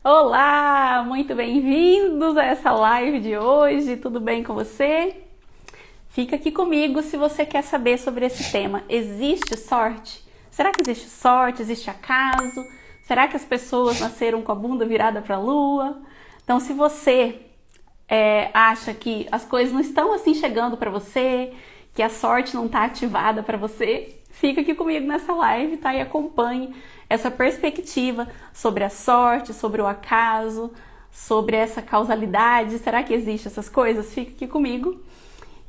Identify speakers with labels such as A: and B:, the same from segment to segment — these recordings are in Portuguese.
A: Olá, muito bem-vindos a essa live de hoje, tudo bem com você? Fica aqui comigo se você quer saber sobre esse tema. Existe sorte? Será que existe sorte? Existe acaso? Será que as pessoas nasceram com a bunda virada para a lua? Então, se você acha que as coisas não estão assim chegando para você, que a sorte não está ativada para você, fica aqui comigo nessa live, tá? E acompanhe essa perspectiva sobre a sorte, sobre o acaso, sobre essa causalidade. Será que existe essas coisas? Fica aqui comigo.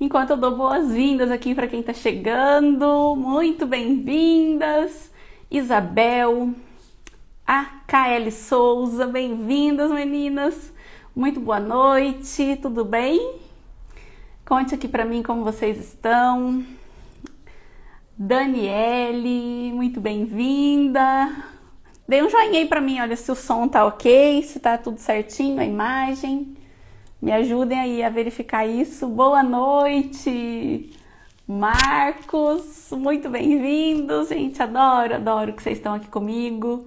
A: Enquanto eu dou boas-vindas aqui para quem está chegando, muito bem-vindas, Isabel, a KL Souza, bem-vindas meninas, muito boa noite, tudo bem? Conte aqui para mim como vocês estão. Daniele, muito bem-vinda. Dê um joinha aí para mim, olha se o som tá ok, se tá tudo certinho, a imagem. Me ajudem aí a verificar isso. Boa noite, Marcos, muito bem-vindos, gente, adoro que vocês estão aqui comigo.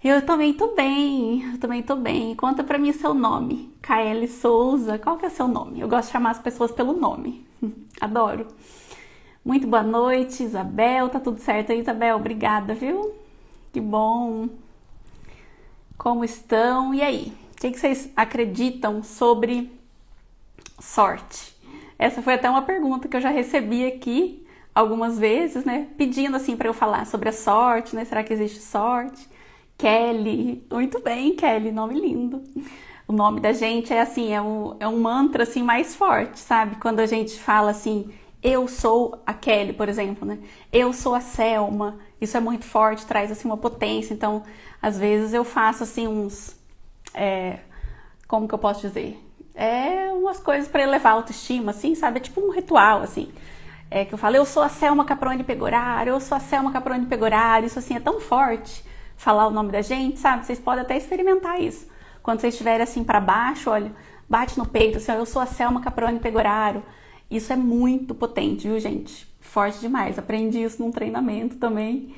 A: Eu também tô bem, Conta pra mim seu nome, KL Souza, qual que é seu nome? Eu gosto de chamar as pessoas pelo nome, adoro. Muito boa noite, Isabel, tá tudo certo aí, Isabel? Obrigada, viu? Que bom. Como estão? E aí? O que vocês acreditam sobre sorte? Essa foi até uma pergunta que eu já recebi aqui algumas vezes, né? Pedindo assim para eu falar sobre a sorte, né? Será que existe sorte? Kelly, muito bem, Kelly, nome lindo. O nome da gente é assim, é um mantra assim mais forte, sabe? Quando a gente fala assim, eu sou a Kelly, por exemplo, né? Eu sou a Selma. Isso é muito forte, traz assim uma potência. Então, às vezes eu faço assim uns como que eu posso dizer? Umas coisas para elevar a autoestima, assim, sabe? É tipo um ritual, assim. Que eu falo, eu sou a Selma Caproni Pegoraro, eu sou a Selma Caproni Pegoraro. Isso, assim, é tão forte, falar o nome da gente, sabe? Vocês podem até experimentar isso. Quando vocês estiverem, assim, para baixo, olha, bate no peito, assim, ó, eu sou a Selma Caproni Pegoraro. Isso é muito potente, viu, gente? Forte demais. Aprendi isso num treinamento também.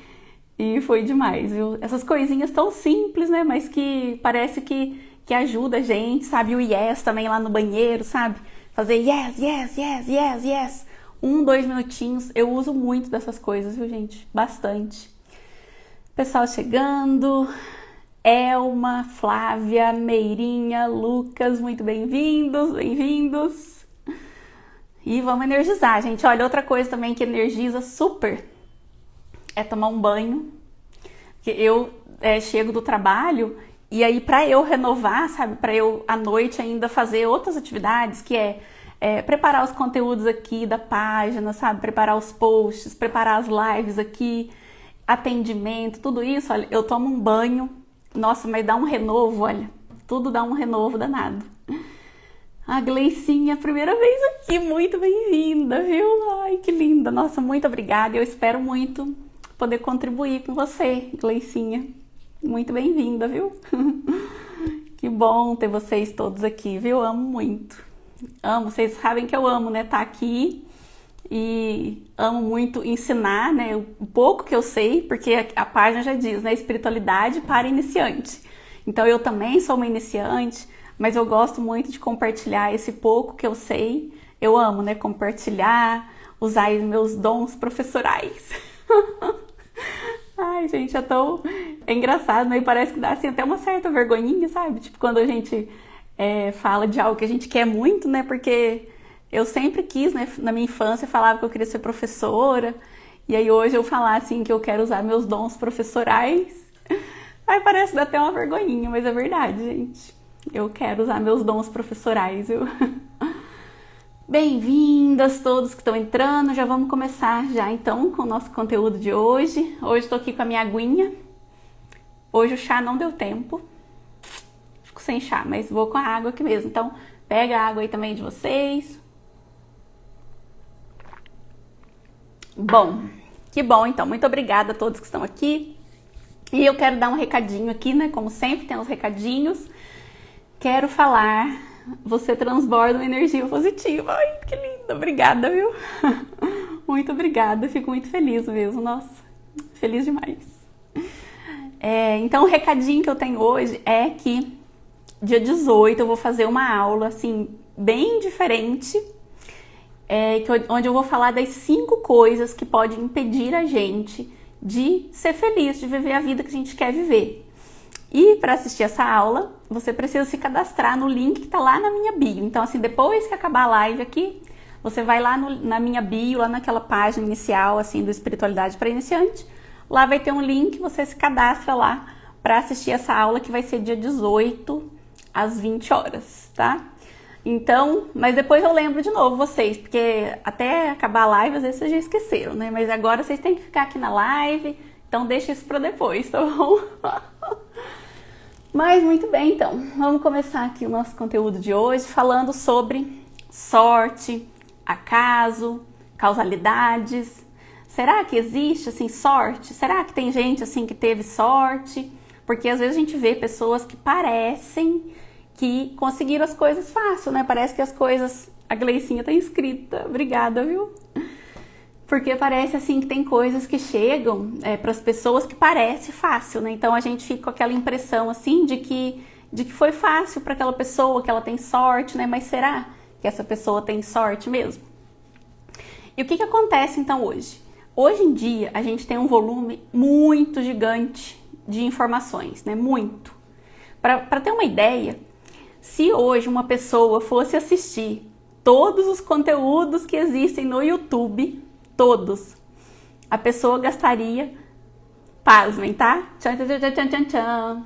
A: E foi demais, viu? Essas coisinhas tão simples, né? Mas que parece que ajuda a gente, sabe? O yes também lá no banheiro, sabe? Fazer yes, yes, yes, yes, yes. 2 minutinhos. Eu uso muito dessas coisas, viu, gente? Bastante. Pessoal chegando. Elma, Flávia, Meirinha, Lucas, muito bem-vindos, bem-vindos. E vamos energizar, gente. Olha, outra coisa também que energiza super é tomar um banho. Porque eu chego do trabalho e aí para eu renovar, sabe? Para eu à noite ainda fazer outras atividades, que preparar os conteúdos aqui da página, sabe? Preparar os posts, preparar as lives aqui, atendimento, tudo isso, olha, eu tomo um banho. Nossa, mas dá um renovo, olha. Tudo dá um renovo danado. A Gleicinha, primeira vez aqui, muito bem-vinda, viu? Ai, que linda. Nossa, muito obrigada. Eu espero muito poder contribuir com você, Gleicinha. Muito bem-vinda, viu? Que bom ter vocês todos aqui, viu? Amo muito. Amo, vocês sabem que eu amo, né? Tá aqui e amo muito ensinar, né? O pouco que eu sei, porque a página já diz, né? Espiritualidade para iniciante. Então eu também sou uma iniciante, mas eu gosto muito de compartilhar esse pouco que eu sei. Eu amo, né? Compartilhar, usar os meus dons professorais. Ai, gente, é engraçado, né? E parece que dá assim até uma certa vergonhinha, sabe? Tipo, quando a gente fala de algo que a gente quer muito, né? Porque eu sempre quis, né? Na minha infância, falava que eu queria ser professora. E aí hoje eu falar assim que eu quero usar meus dons professorais. Aí parece dar até uma vergonhinha, mas é verdade, gente. Eu quero usar meus dons professorais, viu? Bem-vindas todos que estão entrando, já vamos começar já então com o nosso conteúdo de hoje. Hoje estou aqui com a minha aguinha. Hoje o chá não deu tempo, fico sem chá, mas vou com a água aqui mesmo. Então pega a água aí também de vocês. Bom, que bom então, muito obrigada a todos que estão aqui. E eu quero dar um recadinho aqui, né, como sempre tem os recadinhos. Quero falar... Você transborda uma energia positiva. Ai, que linda. Obrigada, viu? Muito obrigada. Fico muito feliz mesmo. Nossa, feliz demais. Então o recadinho que eu tenho hoje é que dia 18 eu vou fazer uma aula assim bem diferente, onde eu vou falar das 5 coisas que podem impedir a gente de ser feliz, de viver a vida que a gente quer viver. E para assistir essa aula, você precisa se cadastrar no link que está lá na minha bio. Então assim, depois que acabar a live aqui, você vai lá na minha bio, lá naquela página inicial assim do Espiritualidade para Iniciante. Lá vai ter um link, você se cadastra lá para assistir essa aula que vai ser dia 18 às 20 horas, tá? Então, mas depois eu lembro de novo vocês, porque até acabar a live às vezes vocês já esqueceram, né? Mas agora vocês têm que ficar aqui na live, então deixa isso para depois, tá bom? Mas muito bem, então, vamos começar aqui o nosso conteúdo de hoje falando sobre sorte, acaso, causalidades. Será que existe assim sorte? Será que tem gente assim que teve sorte? Porque às vezes a gente vê pessoas que parecem que conseguiram as coisas fácil, né? Parece que as coisas... A Gleicinha tá inscrita, obrigada, viu? Porque parece assim que tem coisas que chegam para as pessoas que parece fácil, né? Então a gente fica com aquela impressão assim de que foi fácil para aquela pessoa, que ela tem sorte, né? Mas será que essa pessoa tem sorte mesmo? E o que acontece então hoje? Hoje em dia a gente tem um volume muito gigante de informações, né? Muito. Para ter uma ideia, se hoje uma pessoa fosse assistir todos os conteúdos que existem no YouTube, todos, a pessoa gastaria, pasmem, tá? Tchan, tchan, tchan, tchan, tchan, tchan.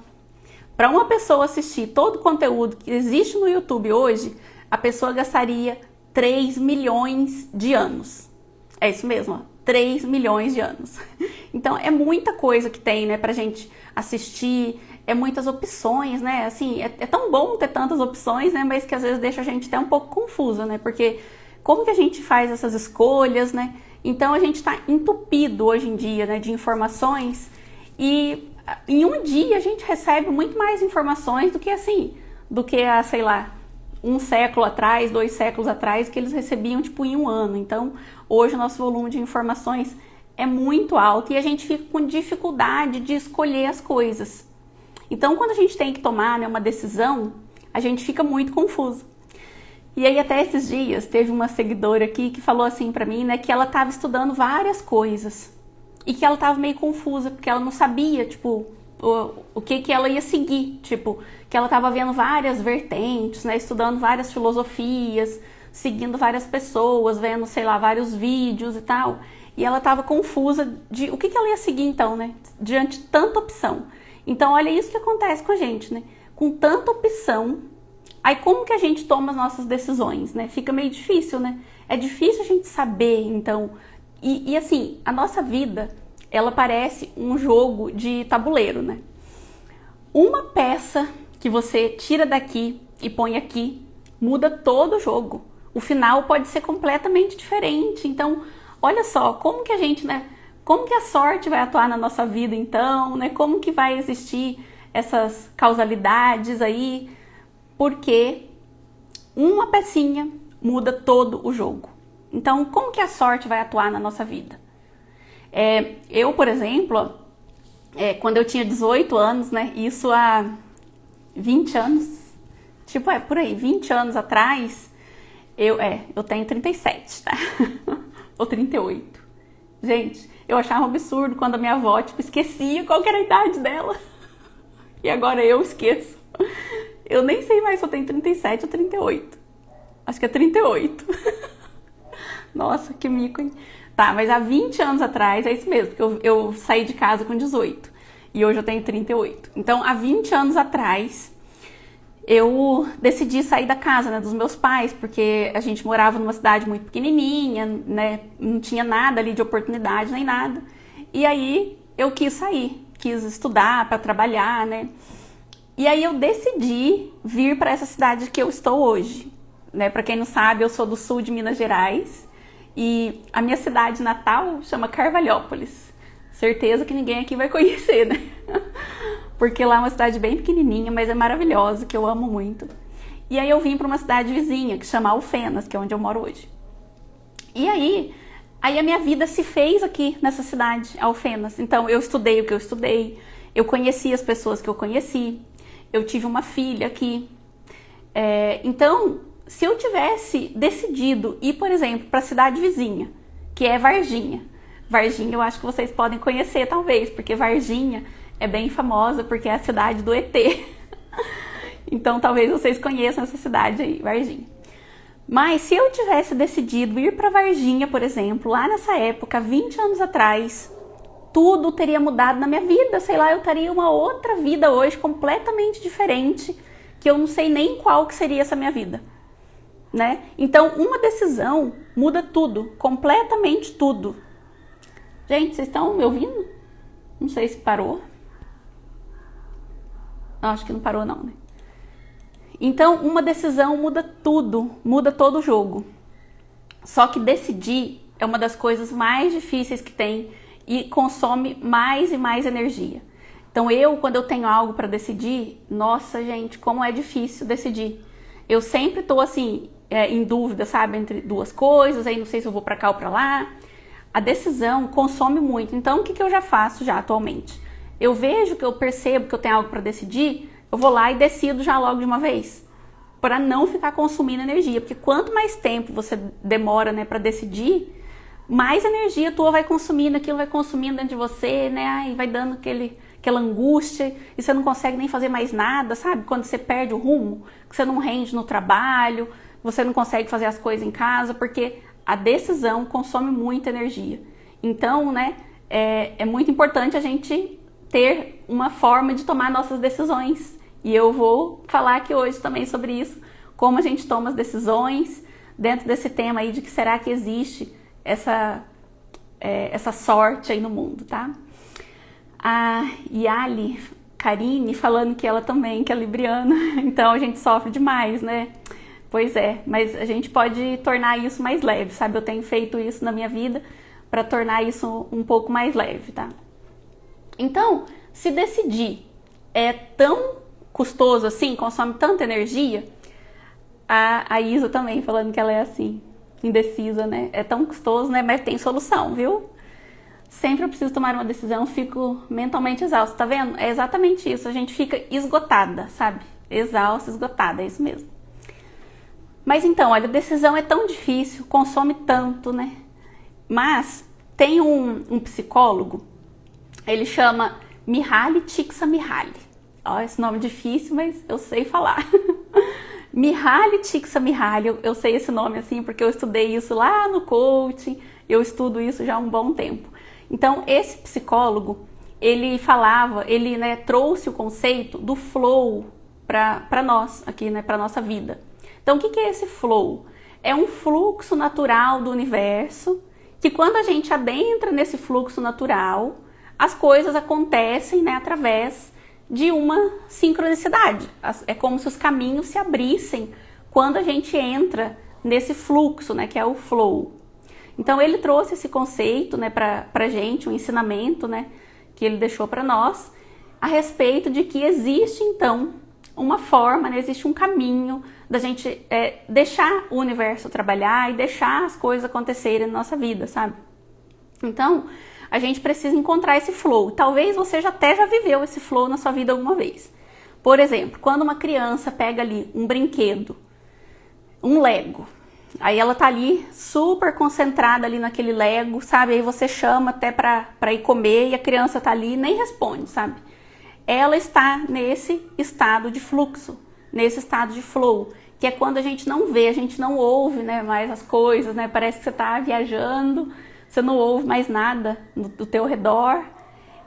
A: Para uma pessoa assistir todo o conteúdo que existe no YouTube hoje, a pessoa gastaria 3 milhões de anos. É isso mesmo, ó, 3 milhões de anos. Então é muita coisa que tem, né, pra gente assistir, muitas opções, né? Assim, é tão bom ter tantas opções, né? Mas que às vezes deixa a gente até um pouco confusa, né? Porque como que a gente faz essas escolhas, né? Então a gente está entupido hoje em dia, né, de informações, e em um dia a gente recebe muito mais informações do que há, sei lá, 1 século atrás, 2 séculos atrás, que eles recebiam tipo em 1 ano. Então hoje o nosso volume de informações é muito alto e a gente fica com dificuldade de escolher as coisas. Então quando a gente tem que tomar, né, uma decisão, a gente fica muito confuso. E aí até esses dias teve uma seguidora aqui que falou assim pra mim, né, que ela estava estudando várias coisas e que ela estava meio confusa porque ela não sabia, tipo, o que ela ia seguir, tipo, que ela estava vendo várias vertentes, né, estudando várias filosofias, seguindo várias pessoas, vendo, sei lá, vários vídeos e tal, e ela estava confusa de o que ela ia seguir então, né, diante de tanta opção. Então olha isso que acontece com a gente, né, com tanta opção. Aí como que a gente toma as nossas decisões, né? Fica meio difícil, né? É difícil a gente saber, então... E assim, a nossa vida, ela parece um jogo de tabuleiro, né? Uma peça que você tira daqui e põe aqui, muda todo o jogo. O final pode ser completamente diferente. Então, olha só, como que a gente, né? Como que a sorte vai atuar na nossa vida, então, né? Como que vai existir essas causalidades aí? Porque uma pecinha muda todo o jogo. Então, como que a sorte vai atuar na nossa vida? Eu, por exemplo, quando eu tinha 18 anos, né, isso há 20 anos, tipo, por aí, 20 anos atrás, eu tenho 37, tá? Ou 38. Gente, eu achava um absurdo quando a minha avó, tipo, esquecia qual que era a idade dela. E agora eu esqueço. Eu nem sei mais se eu tenho 37 ou 38. Acho que é 38. Nossa, que mico, hein? Tá, mas há 20 anos atrás, é isso mesmo, porque eu saí de casa com 18. E hoje eu tenho 38. Então, há 20 anos atrás, eu decidi sair da casa, né, dos meus pais, porque a gente morava numa cidade muito pequenininha, né? Não tinha nada ali de oportunidade, nem nada. E aí, eu quis sair. Quis estudar para trabalhar, né? E aí eu decidi vir para essa cidade que eu estou hoje, né? Para quem não sabe, eu sou do sul de Minas Gerais e a minha cidade natal chama Carvalhópolis. Certeza que ninguém aqui vai conhecer, né? Porque lá é uma cidade bem pequenininha, mas é maravilhosa, que eu amo muito. E aí eu vim para uma cidade vizinha que chama Alfenas, que é onde eu moro hoje. E aí a minha vida se fez aqui nessa cidade, Alfenas. Então eu estudei o que eu estudei. eu conheci as pessoas que eu conheci, eu tive uma filha aqui. Então, se eu tivesse decidido ir, por exemplo, para a cidade vizinha, que é Varginha. Varginha eu acho que vocês podem conhecer talvez, porque Varginha é bem famosa porque é a cidade do ET. Então talvez vocês conheçam essa cidade aí, Varginha. Mas se eu tivesse decidido ir para Varginha, por exemplo, lá nessa época, 20 anos atrás, tudo teria mudado na minha vida. Sei lá, eu teria uma outra vida hoje completamente diferente, que eu não sei nem qual que seria essa minha vida, né? Então, uma decisão muda tudo, completamente tudo. Gente, vocês estão me ouvindo? Não sei se parou. Não, acho que não parou não, né? Então, uma decisão muda tudo, muda todo o jogo. Só que decidir é uma das coisas mais difíceis que tem e consome mais e mais energia. Então, quando eu tenho algo para decidir, nossa, gente, como é difícil decidir. Eu sempre tô assim, em dúvida, sabe, entre duas coisas, aí não sei se eu vou para cá ou para lá. A decisão consome muito. Então, o que eu já faço já atualmente? Eu vejo que eu percebo que eu tenho algo para decidir, eu vou lá e decido já logo de uma vez, para não ficar consumindo energia, porque quanto mais tempo você demora, né, para decidir, mais energia tua vai consumindo, aquilo vai consumindo dentro de você, né, aí vai dando aquela angústia, e você não consegue nem fazer mais nada, sabe? Quando você perde o rumo, que você não rende no trabalho, você não consegue fazer as coisas em casa, porque a decisão consome muita energia. Então, né, é muito importante a gente ter uma forma de tomar nossas decisões. E eu vou falar aqui hoje também sobre isso, como a gente toma as decisões dentro desse tema aí de que será que existe essa sorte aí no mundo, tá? A Yali Karine falando que ela também, que é libriana, então a gente sofre demais, né? Pois é, mas a gente pode tornar isso mais leve, sabe? Eu tenho feito isso na minha vida para tornar isso um pouco mais leve, tá? Então, se decidir é tão custoso assim, consome tanta energia, a Isa também falando que ela é assim, indecisa, né? É tão custoso, né? Mas tem solução, viu? Sempre eu preciso tomar uma decisão, fico mentalmente exausta, tá vendo? É exatamente isso, a gente fica esgotada, sabe? Exausta, esgotada, é isso mesmo. Mas então, olha, a decisão é tão difícil, consome tanto, né? Mas tem um psicólogo, ele chama Mihaly Csikszentmihalyi. Ó, esse nome é difícil, mas eu sei falar. Mihaly Csikszentmihalyi, eu sei esse nome assim porque eu estudei isso lá no coaching, eu estudo isso já há um bom tempo. Então, esse psicólogo, ele falava, ele, né, trouxe o conceito do flow para nós aqui, né, para nossa vida. Então, o que é esse flow? É um fluxo natural do universo, que quando a gente adentra nesse fluxo natural, as coisas acontecem, né, através de uma sincronicidade. É como se os caminhos se abrissem quando a gente entra nesse fluxo, né, que é o flow. Então, ele trouxe esse conceito, né, pra gente, um ensinamento, né, que ele deixou para nós, a respeito de que existe, então, uma forma, né, existe um caminho da gente deixar o universo trabalhar e deixar as coisas acontecerem na nossa vida, sabe? Então, a gente precisa encontrar esse flow. Talvez você até já viveu esse flow na sua vida alguma vez. Por exemplo, quando uma criança pega ali um brinquedo, um Lego, aí ela tá ali super concentrada ali naquele Lego, sabe? Aí você chama até pra ir comer e a criança tá ali e nem responde, sabe? Ela está nesse estado de fluxo, nesse estado de flow, que é quando a gente não vê, a gente não ouve, né, mais as coisas, né? Parece que você tá viajando, você não ouve mais nada do teu redor.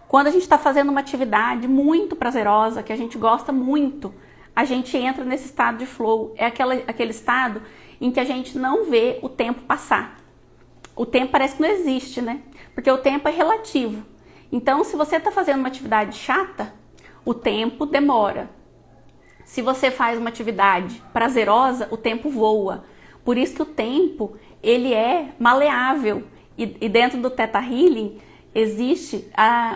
A: Quando a gente está fazendo uma atividade muito prazerosa, que a gente gosta muito, a gente entra nesse estado de flow. É aquele estado em que a gente não vê o tempo passar. O tempo parece que não existe, né? Porque o tempo é relativo. Então, se você está fazendo uma atividade chata, o tempo demora. Se você faz uma atividade prazerosa, o tempo voa. Por isso que o tempo, ele é maleável. E dentro do Theta Healing, existe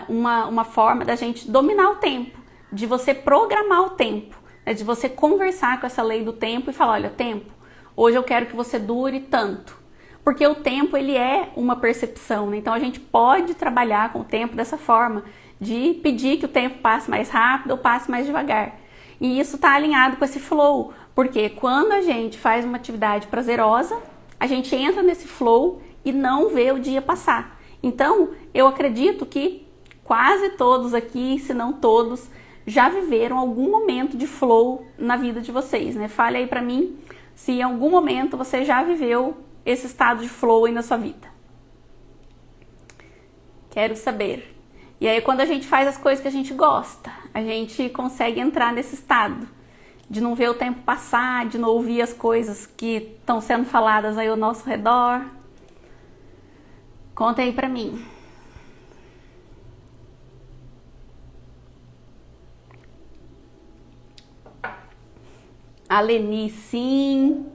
A: uma forma da gente dominar o tempo, de você programar o tempo, né? De você conversar com essa lei do tempo e falar, olha, tempo, hoje eu quero que você dure tanto. Porque o tempo, ele é uma percepção, né? Então a gente pode trabalhar com o tempo dessa forma, de pedir que o tempo passe mais rápido ou passe mais devagar. E isso está alinhado com esse flow, porque quando a gente faz uma atividade prazerosa, a gente entra nesse flow e não vê o dia passar. Então, eu acredito que quase todos aqui, se não todos, já viveram algum momento de flow na vida de vocês, né? Fale aí pra mim se em algum momento você já viveu esse estado de flow aí na sua vida. Quero saber. E aí, quando a gente faz as coisas que a gente gosta, a gente consegue entrar nesse estado de não ver o tempo passar, de não ouvir as coisas que estão sendo faladas aí ao nosso redor. Conta aí pra mim. A Leni, sim.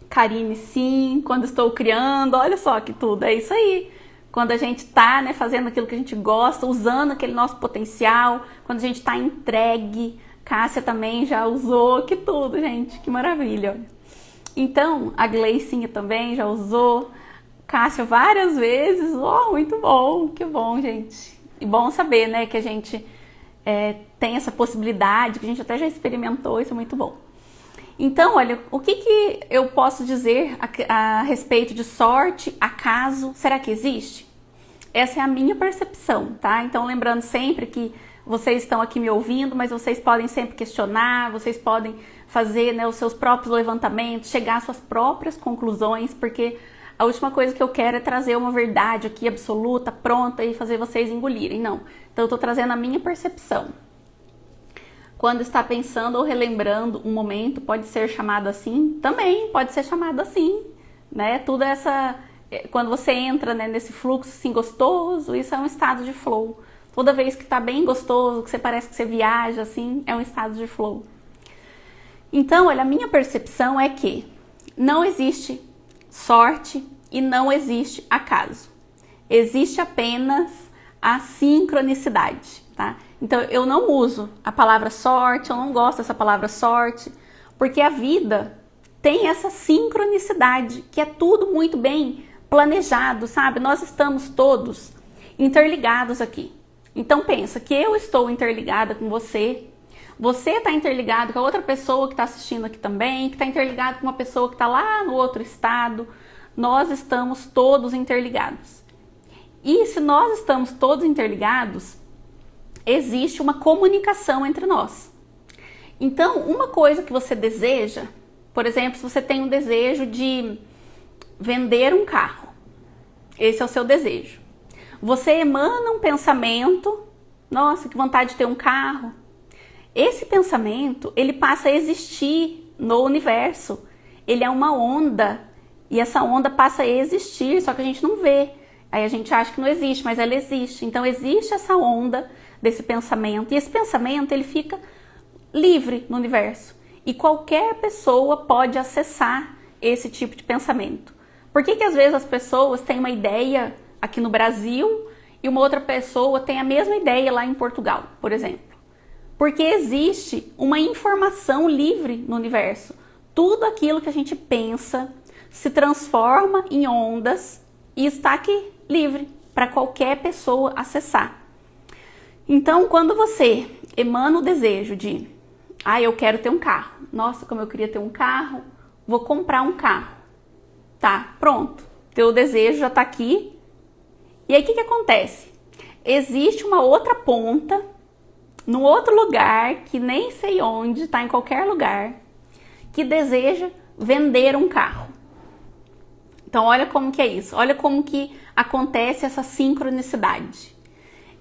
A: Karine, sim. Quando estou criando, olha só que tudo, é isso aí. Quando a gente tá, né, fazendo aquilo que a gente gosta, usando aquele nosso potencial, quando a gente tá entregue. Cássia também já usou, que tudo, gente, que maravilha. Então, a Gleicinha também já usou. Cássia várias vezes, oh, muito bom, que bom, gente. E bom saber, né, que a gente tem essa possibilidade, que a gente até já experimentou, isso é muito bom. Então, olha, o que eu posso dizer a respeito de sorte, acaso, será que existe? Essa é a minha percepção, tá? Então, lembrando sempre que vocês estão aqui me ouvindo, mas vocês podem sempre questionar, vocês podem fazer, né, os seus próprios levantamentos, chegar às suas próprias conclusões, porque a última coisa que eu quero é trazer uma verdade aqui absoluta, pronta e fazer vocês engolirem, não. Então, eu estou trazendo a minha percepção. Quando está pensando ou relembrando um momento, pode ser chamado assim? Também pode ser chamado assim, né? Tudo quando você entra, né, nesse fluxo assim gostoso, isso é um estado de flow. Toda vez que tá bem gostoso, que você parece que você viaja assim, é um estado de flow. Então, olha, a minha percepção é que não existe sorte e não existe acaso. Existe apenas a sincronicidade, tá? Então, eu não uso a palavra sorte, eu não gosto dessa palavra sorte, porque a vida tem essa sincronicidade, que é tudo muito bem planejado, sabe? Nós estamos todos interligados aqui. Então, pensa que eu estou interligada com você, você está interligado com a outra pessoa que está assistindo aqui também, que está interligado com uma pessoa que está lá no outro estado. Nós estamos todos interligados. E se nós estamos todos interligados, existe uma comunicação entre nós. Então, uma coisa que você deseja, por exemplo, se você tem um desejo de vender um carro, esse é o seu desejo. Você emana um pensamento, nossa, que vontade de ter um carro. Esse pensamento, ele passa a existir no universo. Ele é uma onda, e essa onda passa a existir, só que a gente não vê. Aí a gente acha que não existe, mas ela existe. Então existe essa onda desse pensamento, e esse pensamento ele fica livre no universo. E qualquer pessoa pode acessar esse tipo de pensamento. Por que às vezes as pessoas têm uma ideia aqui no Brasil e uma outra pessoa tem a mesma ideia lá em Portugal, por exemplo? Porque existe uma informação livre no universo. Tudo aquilo que a gente pensa se transforma em ondas e está aqui livre para qualquer pessoa acessar. Então, quando você emana o desejo de eu quero ter um carro. Nossa, como eu queria ter um carro, vou comprar um carro. Tá, pronto. Teu desejo já está aqui. E aí, o que acontece? Existe uma outra ponta, num outro lugar, que nem sei onde, está em qualquer lugar, que deseja vender um carro. Então, olha como que é isso. Olha como que acontece essa sincronicidade.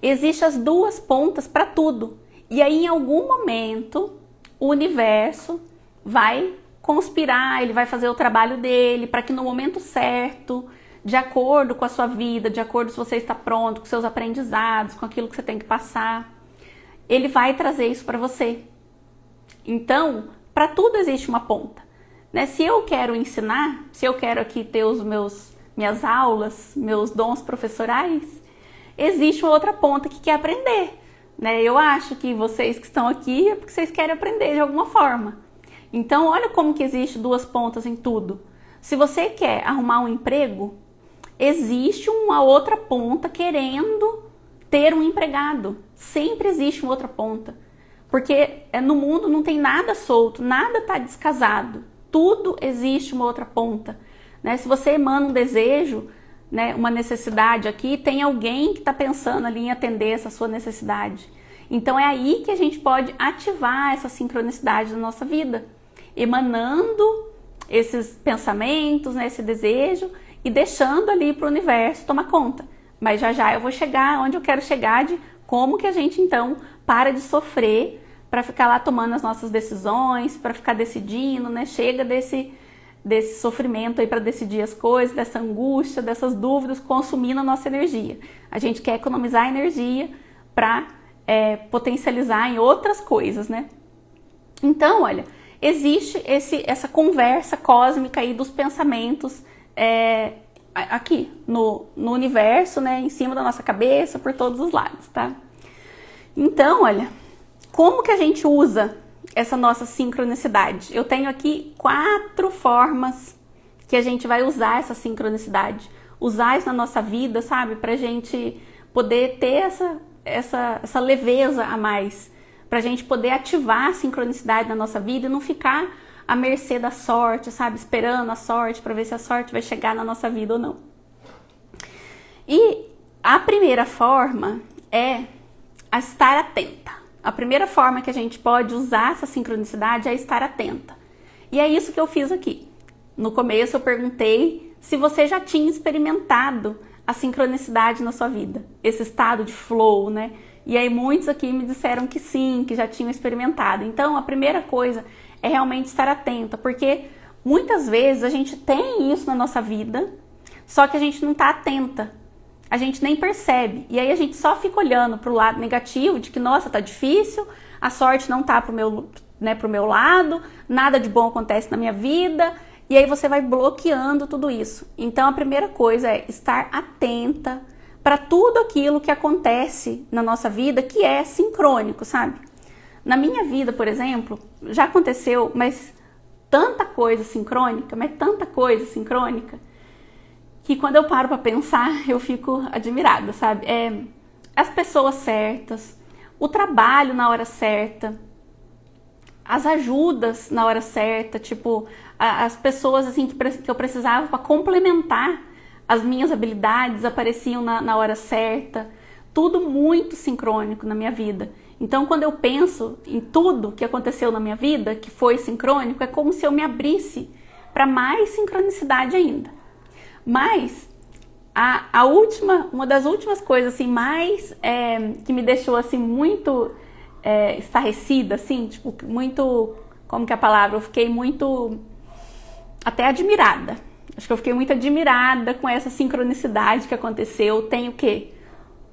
A: Existem as duas pontas para tudo. E aí, em algum momento, o universo vai conspirar, ele vai fazer o trabalho dele para que no momento certo, de acordo com a sua vida, de acordo se você está pronto, com seus aprendizados, com aquilo que você tem que passar, ele vai trazer isso para você. Então, para tudo existe uma ponta, né? Se eu quero ensinar, se eu quero aqui ter minhas aulas, meus dons professorais, existe uma outra ponta que quer aprender, né? Eu acho que vocês que estão aqui é porque vocês querem aprender de alguma forma. Então, olha como que existe duas pontas em tudo. Se você quer arrumar um emprego, existe uma outra ponta querendo ter um empregado. Sempre existe uma outra ponta. Porque no mundo não tem nada solto, nada está descasado. Tudo existe uma outra ponta. Né? Se você emana um desejo, né, uma necessidade aqui, tem alguém que está pensando ali em atender essa sua necessidade. Então é aí que a gente pode ativar essa sincronicidade na nossa vida, emanando esses pensamentos, né, esse desejo e deixando ali para o universo tomar conta. Mas já eu vou chegar onde eu quero chegar de como que a gente então para de sofrer para ficar lá tomando as nossas decisões, para ficar decidindo, né? Chega desse sofrimento aí para decidir as coisas, dessa angústia, dessas dúvidas, consumindo a nossa energia. A gente quer economizar energia para potencializar em outras coisas, né? Então, olha, existe essa conversa cósmica aí dos pensamentos aqui no universo, né? Em cima da nossa cabeça, por todos os lados, tá? Então, olha, como que a gente usa essa nossa sincronicidade? Eu tenho aqui 4 formas que a gente vai usar essa sincronicidade. Usar isso na nossa vida, sabe? Pra gente poder ter essa leveza a mais. Pra gente poder ativar a sincronicidade na nossa vida e não ficar à mercê da sorte, sabe? Esperando a sorte pra ver se a sorte vai chegar na nossa vida ou não. E a primeira forma é a estar atenta. A primeira forma que a gente pode usar essa sincronicidade é estar atenta. E é isso que eu fiz aqui. No começo eu perguntei se você já tinha experimentado a sincronicidade na sua vida, esse estado de flow, né? E aí muitos aqui me disseram que sim, que já tinham experimentado. Então a primeira coisa é realmente estar atenta, porque muitas vezes a gente tem isso na nossa vida, só que a gente não está atenta. A gente nem percebe. E aí a gente só fica olhando para o lado negativo, de que, nossa, tá difícil, a sorte não tá pro meu lado, nada de bom acontece na minha vida, e aí você vai bloqueando tudo isso. Então a primeira coisa é estar atenta para tudo aquilo que acontece na nossa vida que é sincrônico, sabe? Na minha vida, por exemplo, já aconteceu, mas tanta coisa sincrônica, que quando eu paro para pensar, eu fico admirada, sabe? As pessoas certas, o trabalho na hora certa, as ajudas na hora certa, tipo, as pessoas assim que eu precisava para complementar as minhas habilidades apareciam na hora certa, tudo muito sincrônico na minha vida. Então, quando eu penso em tudo que aconteceu na minha vida, que foi sincrônico, é como se eu me abrisse para mais sincronicidade ainda. Mas uma das últimas coisas assim mais que me deixou assim muito estarrecida, assim, tipo, muito, como que é a palavra? Eu fiquei muito até admirada. Acho que eu fiquei muito admirada com essa sincronicidade que aconteceu. Tem o quê?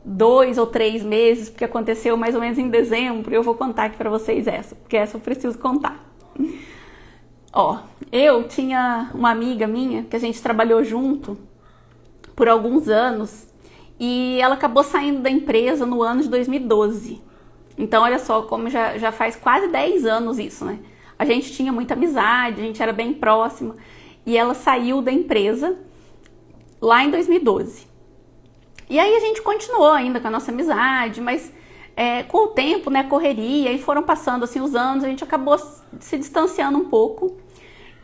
A: 2 ou 3 meses, porque aconteceu mais ou menos em dezembro. Eu vou contar aqui pra vocês porque essa eu preciso contar. Ó, eu tinha uma amiga minha que a gente trabalhou junto por alguns anos e ela acabou saindo da empresa no ano de 2012. Então, olha só, como já faz quase 10 anos isso, né? A gente tinha muita amizade, a gente era bem próxima e ela saiu da empresa lá em 2012. E aí a gente continuou ainda com a nossa amizade, mas com o tempo, né, correria, e foram passando assim os anos, a gente acabou se distanciando um pouco.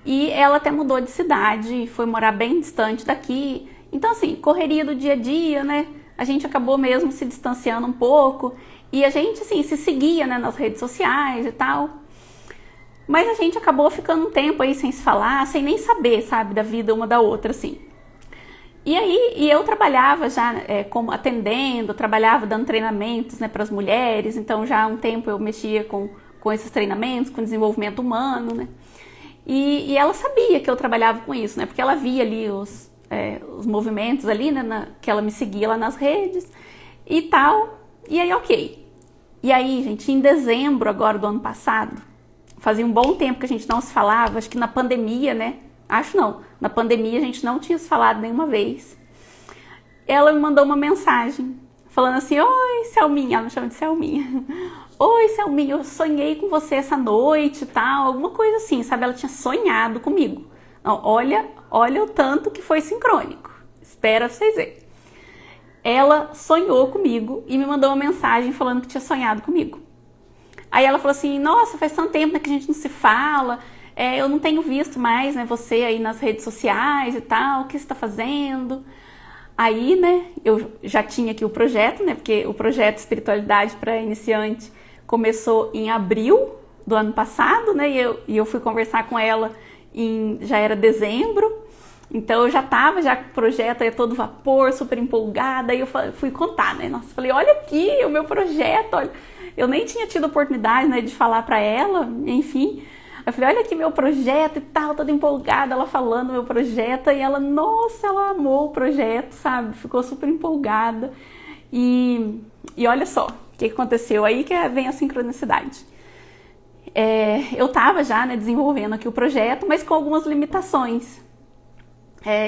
A: E ela até mudou de cidade, foi morar bem distante daqui. Então, assim, correria do dia a dia, né? A gente acabou mesmo se distanciando um pouco. E a gente, assim, se seguia, né, nas redes sociais e tal. Mas a gente acabou ficando um tempo aí sem se falar, sem nem saber, sabe, da vida uma da outra, assim. E aí, eu trabalhava já como atendendo, trabalhava dando treinamentos, né, para as mulheres. Então, já há um tempo eu mexia com esses treinamentos, com desenvolvimento humano, né? E ela sabia que eu trabalhava com isso, né? Porque ela via ali os movimentos ali, né? Que ela me seguia lá nas redes e tal. E aí, ok. E aí, gente, em dezembro agora do ano passado, fazia um bom tempo que a gente não se falava, acho que na pandemia, né? Acho não. Na pandemia a gente não tinha se falado nenhuma vez. Ela me mandou uma mensagem falando assim: oi, Selminha. Ela me chama de Selminha. Oi, Selminha, eu sonhei com você essa noite e tal. Alguma coisa assim, sabe? Ela tinha sonhado comigo. Não, olha o tanto que foi sincrônico. Espera vocês verem. ela sonhou comigo e me mandou uma mensagem falando que tinha sonhado comigo. Aí ela falou assim, nossa, faz tanto tempo, né, que a gente não se fala, eu não tenho visto mais, né, você aí nas redes sociais e tal, o que você está fazendo? Aí, né, eu já tinha aqui o projeto, né, porque o projeto Espiritualidade para Iniciante começou em abril do ano passado, né, e eu fui conversar com ela já era dezembro, então eu já tava com o projeto aí todo vapor, super empolgada, aí eu fui contar, né, nossa, falei, olha aqui o meu projeto, olha, eu nem tinha tido oportunidade, né, de falar para ela, enfim, eu falei, olha aqui meu projeto e tal, toda empolgada, ela falando do meu projeto, e ela, nossa, ela amou o projeto, sabe, ficou super empolgada, e olha só, o que aconteceu aí que vem a sincronicidade. Eu tava já, né, desenvolvendo aqui o projeto, mas com algumas limitações.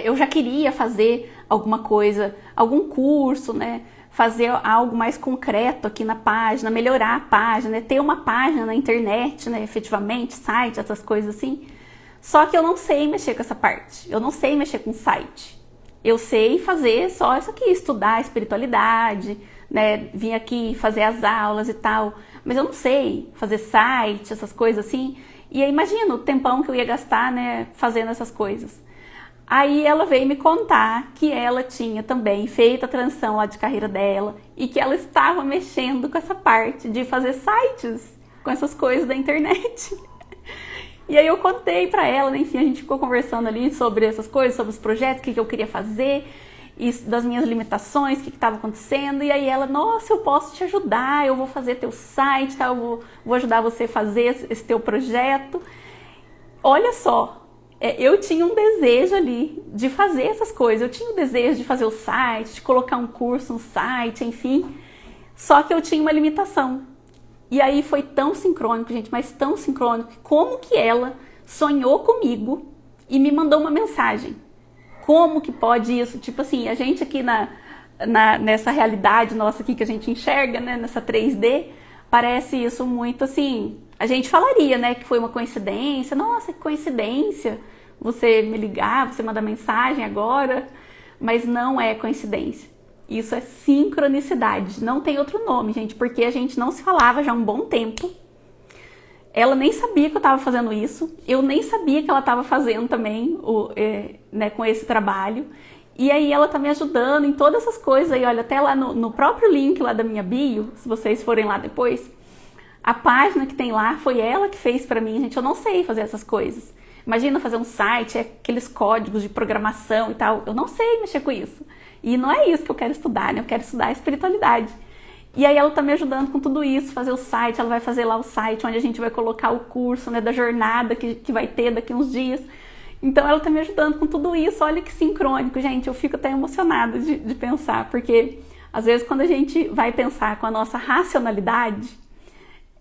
A: Eu já queria fazer alguma coisa, algum curso, né, fazer algo mais concreto aqui na página, melhorar a página, né, ter uma página na internet, né, efetivamente, site, essas coisas assim. Só que eu não sei mexer com essa parte, eu não sei mexer com site. Eu sei fazer só isso aqui, estudar espiritualidade, né, vir aqui fazer as aulas e tal, mas eu não sei fazer site, essas coisas assim. E aí imagina o tempão que eu ia gastar, né, fazendo essas coisas. Aí ela veio me contar que ela tinha também feito a transição lá de carreira dela e que ela estava mexendo com essa parte de fazer sites, com essas coisas da internet. E aí eu contei pra ela, né? Enfim, a gente ficou conversando ali sobre essas coisas, sobre os projetos, o que eu queria fazer, e das minhas limitações, o que estava acontecendo. E aí ela, nossa, eu posso te ajudar, eu vou fazer teu site, tá? Eu vou ajudar você a fazer esse teu projeto. Olha só. Eu tinha um desejo ali de fazer essas coisas, eu tinha o desejo de fazer o site, de colocar um curso no site, enfim, só que eu tinha uma limitação. E aí foi tão sincrônico, gente, mas tão sincrônico, como que ela sonhou comigo e me mandou uma mensagem. Como que pode isso? Tipo assim, a gente aqui nessa realidade nossa aqui que a gente enxerga, né, nessa 3D, parece isso muito assim, a gente falaria, né, que foi uma coincidência, nossa, que coincidência, você me ligar, você mandar mensagem agora, mas não é coincidência. Isso é sincronicidade, não tem outro nome, gente, porque a gente não se falava já há um bom tempo. Ela nem sabia que eu estava fazendo isso, eu nem sabia que ela estava fazendo também né, com esse trabalho. E aí ela tá me ajudando em todas essas coisas aí, olha, até lá no próprio link lá da minha bio, se vocês forem lá depois, a página que tem lá foi ela que fez pra mim, gente, eu não sei fazer essas coisas. Imagina fazer um site, aqueles códigos de programação e tal, eu não sei mexer com isso. E não é isso que eu quero estudar, né, eu quero estudar a espiritualidade. E aí ela tá me ajudando com tudo isso, fazer o site, ela vai fazer lá o site onde a gente vai colocar o curso, né, da jornada que vai ter daqui uns dias. Então ela tá me ajudando com tudo isso, olha que sincrônico, gente, eu fico até emocionada de pensar, porque às vezes quando a gente vai pensar com a nossa racionalidade,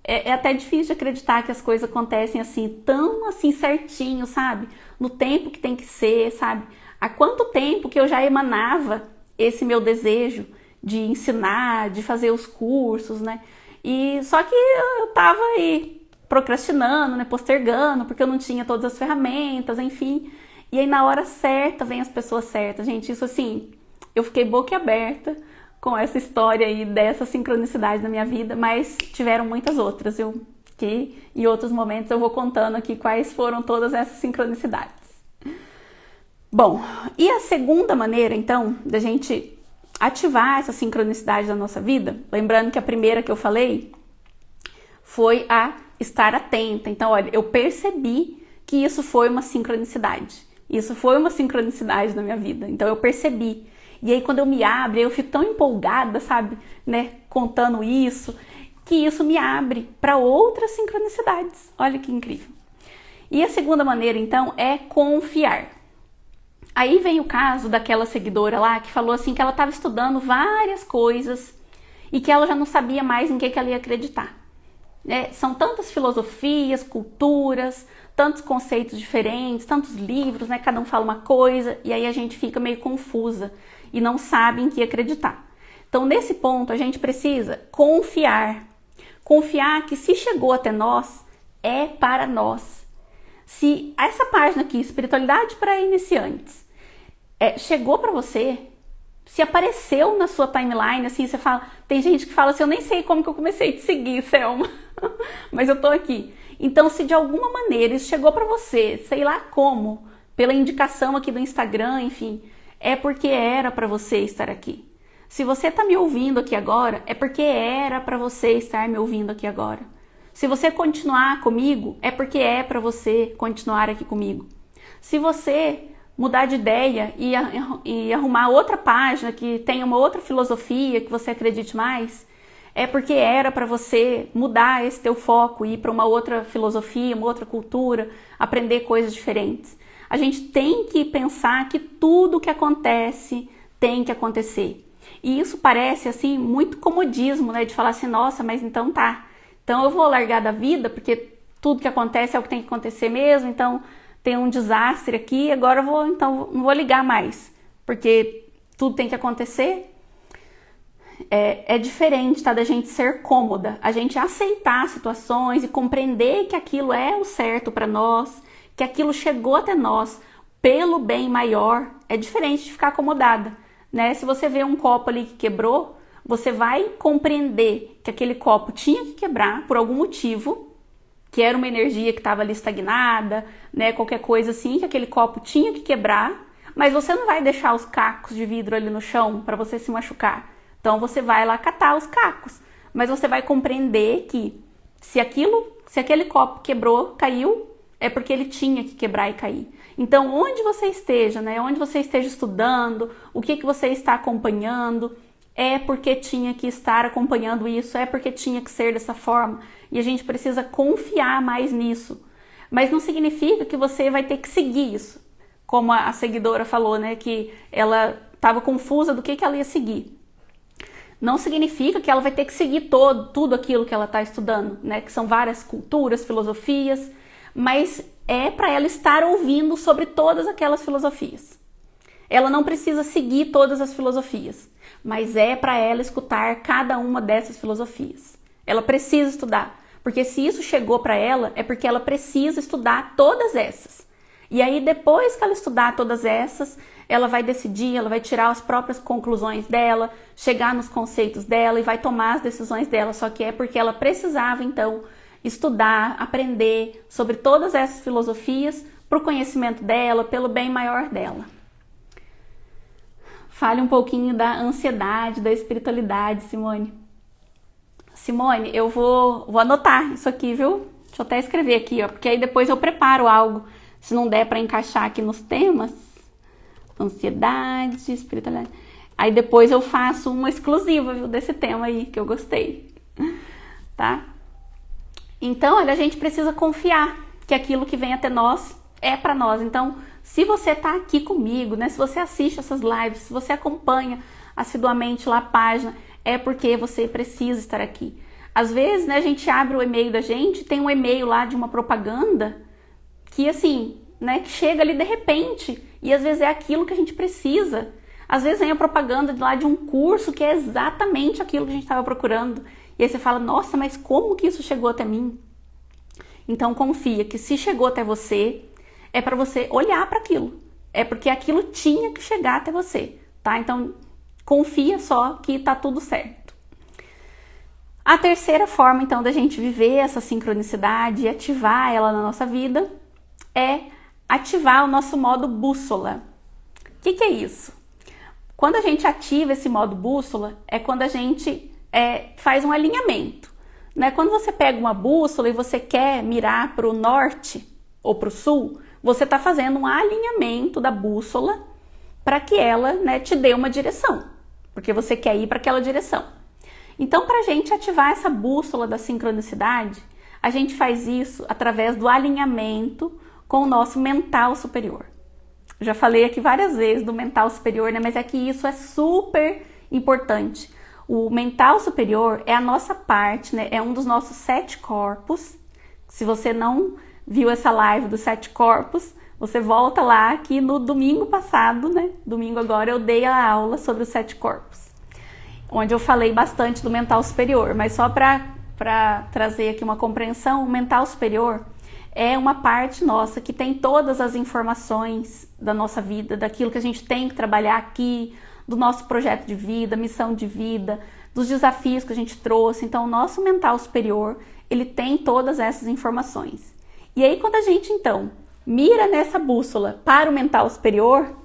A: é até difícil de acreditar que as coisas acontecem assim, tão assim certinho, sabe? No tempo que tem que ser, sabe? Há quanto tempo que eu já emanava esse meu desejo de ensinar, de fazer os cursos, né? E só que eu tava aí procrastinando, né, postergando, porque eu não tinha todas as ferramentas, enfim. E aí na hora certa vem as pessoas certas, gente. Isso assim, eu fiquei boquiaberta com essa história aí dessa sincronicidade na minha vida, mas tiveram muitas outras, que em outros momentos eu vou contando aqui quais foram todas essas sincronicidades. Bom, e a segunda maneira, então, da gente ativar essa sincronicidade na nossa vida, lembrando que a primeira que eu falei foi a estar atenta. Então, olha, eu percebi que isso foi uma sincronicidade. Isso foi uma sincronicidade na minha vida. Então, eu percebi. E aí, quando eu me abro, eu fico tão empolgada, sabe, né, contando isso, que isso me abre para outras sincronicidades. Olha que incrível. E a segunda maneira, então, é confiar. Aí vem o caso daquela seguidora lá que falou assim que ela estava estudando várias coisas e que ela já não sabia mais em que ela ia acreditar. São tantas filosofias, culturas, tantos conceitos diferentes, tantos livros, né? Cada um fala uma coisa e aí a gente fica meio confusa e não sabe em que acreditar. Então, nesse ponto, a gente precisa confiar. Confiar que se chegou até nós, é para nós. Se essa página aqui, Espiritualidade para Iniciantes, chegou para você, se apareceu na sua timeline, assim, você fala, tem gente que fala assim, eu nem sei como que eu comecei a te seguir, Selma, mas eu tô aqui. Então, se de alguma maneira isso chegou pra você, sei lá como, pela indicação aqui do Instagram, enfim, é porque era pra você estar aqui. Se você tá me ouvindo aqui agora, é porque era pra você estar me ouvindo aqui agora. Se você continuar comigo, é porque é pra você continuar aqui comigo. Se você mudar de ideia e arrumar outra página que tenha uma outra filosofia que você acredite mais, é porque era para você mudar esse teu foco e ir para uma outra filosofia, uma outra cultura, aprender coisas diferentes. A gente tem que pensar que tudo que acontece tem que acontecer. E isso parece assim muito comodismo, né, de falar assim, nossa, mas então tá. Então eu vou largar da vida porque tudo que acontece é o que tem que acontecer mesmo, então tem um desastre aqui, agora eu vou, então não vou ligar mais, porque tudo tem que acontecer. É diferente, tá, da gente ser cômoda, a gente aceitar situações e compreender que aquilo é o certo para nós, que aquilo chegou até nós pelo bem maior, é diferente de ficar acomodada, né? Se você vê um copo ali que quebrou, você vai compreender que aquele copo tinha que quebrar por algum motivo, que era uma energia que estava ali estagnada, né, qualquer coisa assim, que aquele copo tinha que quebrar, mas você não vai deixar os cacos de vidro ali no chão para você se machucar. Então você vai lá catar os cacos, mas você vai compreender que se aquele copo quebrou, caiu, é porque ele tinha que quebrar e cair. Então onde você esteja, né, onde você esteja estudando, o que você está acompanhando, é porque tinha que estar acompanhando isso, é porque tinha que ser dessa forma. E a gente precisa confiar mais nisso. Mas não significa que você vai ter que seguir isso. Como a seguidora falou, né, que ela estava confusa do que ela ia seguir. Não significa que ela vai ter que seguir tudo aquilo que ela está estudando, né, que são várias culturas, filosofias, mas é para ela estar ouvindo sobre todas aquelas filosofias. Ela não precisa seguir todas as filosofias, mas é para ela escutar cada uma dessas filosofias. Ela precisa estudar, porque se isso chegou para ela, é porque ela precisa estudar todas essas. E aí, depois que ela estudar todas essas, ela vai decidir, ela vai tirar as próprias conclusões dela, chegar nos conceitos dela e vai tomar as decisões dela. Só que é porque ela precisava, então, estudar, aprender sobre todas essas filosofias para o conhecimento dela, pelo bem maior dela. Fale um pouquinho da ansiedade, da espiritualidade, Simone. Simone, eu vou anotar isso aqui, viu? Deixa eu até escrever aqui, ó, porque aí depois eu preparo algo, se não der para encaixar aqui nos temas. Ansiedade, espiritualidade. Aí depois eu faço uma exclusiva, viu, desse tema aí, que eu gostei. Tá? Então, olha, a gente precisa confiar que aquilo que vem até nós é para nós. Então, se você tá aqui comigo, né, se você assiste essas lives, se você acompanha assiduamente lá a página, é porque você precisa estar aqui. Às vezes, né, a gente abre o e-mail da gente, tem um e-mail lá de uma propaganda que, assim, né, que chega ali de repente, e às vezes é aquilo que a gente precisa. Às vezes vem a propaganda lá de um curso que é exatamente aquilo que a gente estava procurando. E aí você fala, nossa, mas como que isso chegou até mim? Então confia que se chegou até você, é para você olhar para aquilo. É porque aquilo tinha que chegar até você, tá? Então confia só que tá tudo certo. A terceira forma, então, da gente viver essa sincronicidade e ativar ela na nossa vida é ativar o nosso modo bússola. O que é isso? Quando a gente ativa esse modo bússola, é quando a gente faz um alinhamento, né? Quando você pega uma bússola e você quer mirar para o norte ou para o sul, você está fazendo um alinhamento da bússola para que ela, né, te dê uma direção, porque você quer ir para aquela direção. Então, para a gente ativar essa bússola da sincronicidade, a gente faz isso através do alinhamento com o nosso mental superior. Já falei aqui várias vezes do mental superior, né? Mas é que isso é super importante. O mental superior é a nossa parte, né? É um dos nossos 7 corpos. Se você não viu essa live dos 7 corpos, você volta lá que no domingo passado, né? Domingo agora eu dei a aula sobre os 7 corpos, onde eu falei bastante do mental superior, mas só para trazer aqui uma compreensão, o mental superior é uma parte nossa que tem todas as informações da nossa vida, daquilo que a gente tem que trabalhar aqui, do nosso projeto de vida, missão de vida, dos desafios que a gente trouxe. Então, o nosso mental superior, ele tem todas essas informações. E aí, quando a gente, então, mira nessa bússola para o mental superior,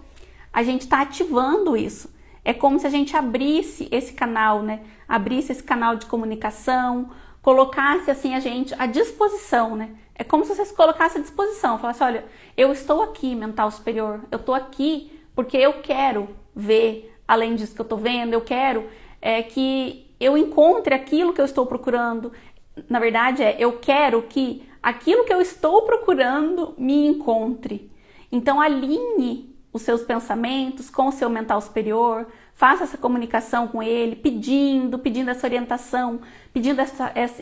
A: a gente está ativando isso. É como se a gente abrisse esse canal, né? Abrisse esse canal de comunicação, colocasse assim a gente à disposição, né? É como se você se colocasse à disposição, falasse, olha, eu estou aqui, mental superior, eu estou aqui porque eu quero ver além disso que eu estou vendo, eu quero que eu encontre aquilo que eu estou procurando. Na verdade, eu quero que aquilo que eu estou procurando me encontre. Então, alinhe os seus pensamentos com o seu mental superior, faça essa comunicação com ele, pedindo essa orientação, pedindo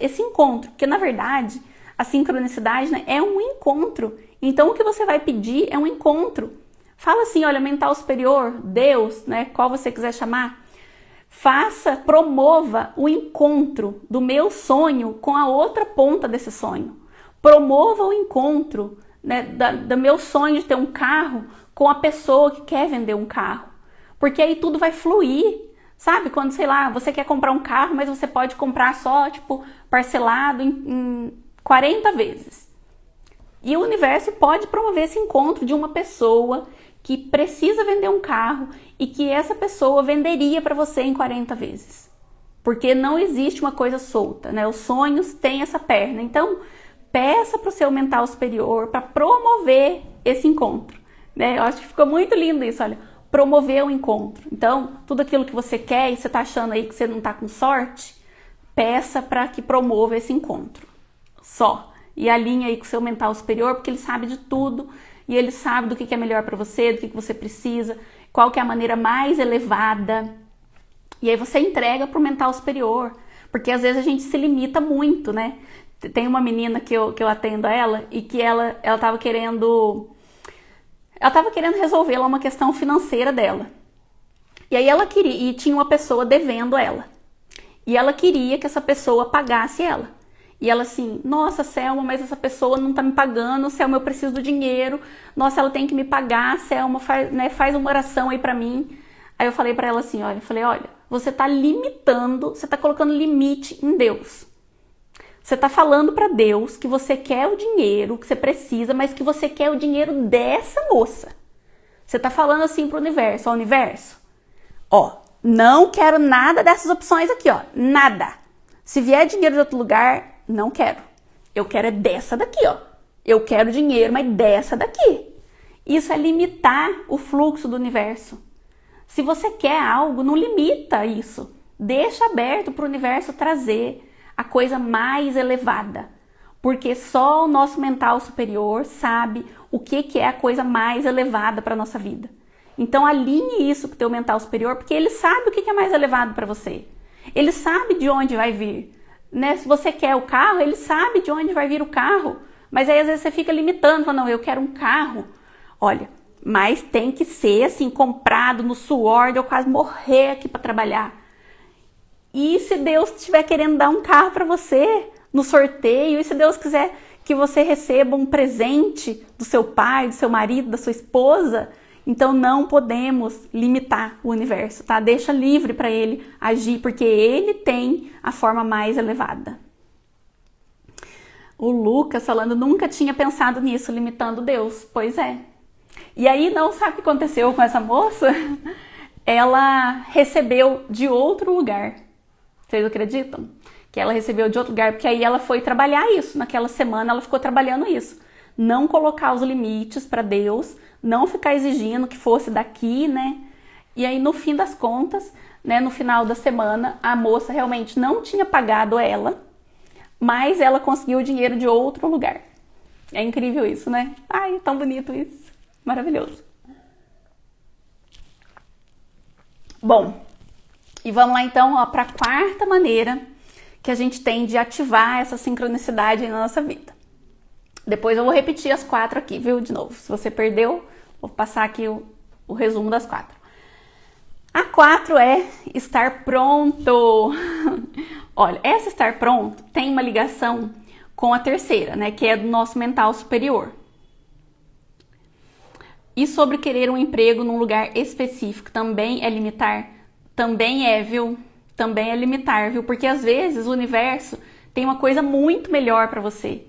A: esse encontro, porque na verdade a sincronicidade, né, é um encontro. Então o que você vai pedir é um encontro. Fala assim, olha, mental superior, Deus, né, qual você quiser chamar, promova o encontro do meu sonho com a outra ponta desse sonho. Promova o encontro, né, do meu sonho de ter um carro com a pessoa que quer vender um carro. Porque aí tudo vai fluir, sabe? Quando, sei lá, você quer comprar um carro, mas você pode comprar só, tipo, parcelado em 40 vezes. E o universo pode promover esse encontro de uma pessoa que precisa vender um carro e que essa pessoa venderia para você em 40 vezes. Porque não existe uma coisa solta, né? Os sonhos têm essa perna. Então, peça para o seu mental superior para promover esse encontro, né? Eu acho que ficou muito lindo isso, olha. Promover o encontro. Então, tudo aquilo que você quer e você está achando aí que você não está com sorte, peça para que promova esse encontro. Só. E alinhe aí com o seu mental superior, porque ele sabe de tudo e ele sabe do que é melhor para você, do que você precisa, qual que é a maneira mais elevada. E aí você entrega para o mental superior, porque às vezes a gente se limita muito, né? Tem uma menina que eu atendo a ela e que ela estava querendo resolver lá uma questão financeira dela. E aí ela queria, e tinha uma pessoa devendo ela. E ela queria que essa pessoa pagasse ela. E ela assim, nossa, Selma, mas essa pessoa não tá me pagando, Selma, eu preciso do dinheiro. Nossa, ela tem que me pagar, Selma, faz uma oração aí pra mim. Aí eu falei pra ela assim, olha, você tá limitando, você tá colocando limite em Deus. Você tá falando pra Deus que você quer o dinheiro, que você precisa, mas que você quer o dinheiro dessa moça. Você tá falando assim pro universo, ó, universo, ó, não quero nada dessas opções aqui, ó, nada. Se vier dinheiro de outro lugar, não quero. Eu quero é dessa daqui, ó. Eu quero dinheiro, mas dessa daqui. Isso é limitar o fluxo do universo. Se você quer algo, não limita isso. Deixa aberto para o universo trazer a coisa mais elevada. Porque só o nosso mental superior sabe o que é a coisa mais elevada para a nossa vida. Então alinhe isso com o teu mental superior, porque ele sabe o que é mais elevado para você. Ele sabe de onde vai vir. Né? Se você quer o carro, ele sabe de onde vai vir o carro. Mas aí às vezes você fica limitando, falando, não, eu quero um carro. Olha, mas tem que ser assim, comprado no suor de eu quase morrer aqui para trabalhar. E se Deus estiver querendo dar um carro para você no sorteio, e se Deus quiser que você receba um presente do seu pai, do seu marido, da sua esposa, então não podemos limitar o universo, tá? Deixa livre para ele agir, porque ele tem a forma mais elevada. O Lucas falando, nunca tinha pensado nisso, limitando Deus. Pois é. E aí, não sabe o que aconteceu com essa moça? Ela recebeu de outro lugar. Vocês acreditam? Que ela recebeu de outro lugar, porque aí ela foi trabalhar isso. Naquela semana ela ficou trabalhando isso. Não colocar os limites para Deus, não ficar exigindo que fosse daqui, né? E aí, no fim das contas, né, no final da semana, a moça realmente não tinha pagado ela, mas ela conseguiu o dinheiro de outro lugar. É incrível isso, né? Ai, tão bonito isso. Maravilhoso. Bom, e vamos lá então para a quarta maneira que a gente tem de ativar essa sincronicidade na nossa vida. Depois eu vou repetir as 4 aqui, viu? De novo. Se você perdeu, vou passar aqui o resumo das 4. A 4 é estar pronto. Olha, essa estar pronto tem uma ligação com a terceira, né? Que é do nosso mental superior. E sobre querer um emprego num lugar específico, também é limitar? Também é, viu? Também é limitar, viu? Porque às vezes o universo tem uma coisa muito melhor para você.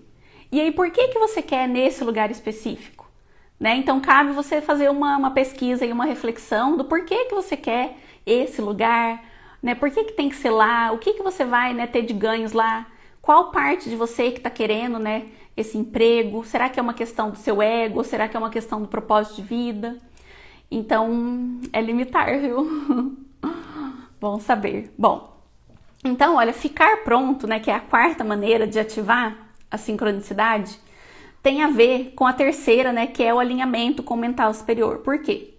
A: E aí, por que você quer nesse lugar específico? Né? Então, cabe você fazer uma pesquisa e uma reflexão do porquê que você quer esse lugar, né? Por que tem que ser lá? O que você vai, né, ter de ganhos lá? Qual parte de você que está querendo, né, esse emprego? Será que é uma questão do seu ego? Ou será que é uma questão do propósito de vida? Então, é limitar, viu? Bom saber. Bom, então, olha, ficar pronto, né, que é a quarta maneira de ativar a sincronicidade, tem a ver com a terceira, né, que é o alinhamento com o mental superior. Por quê?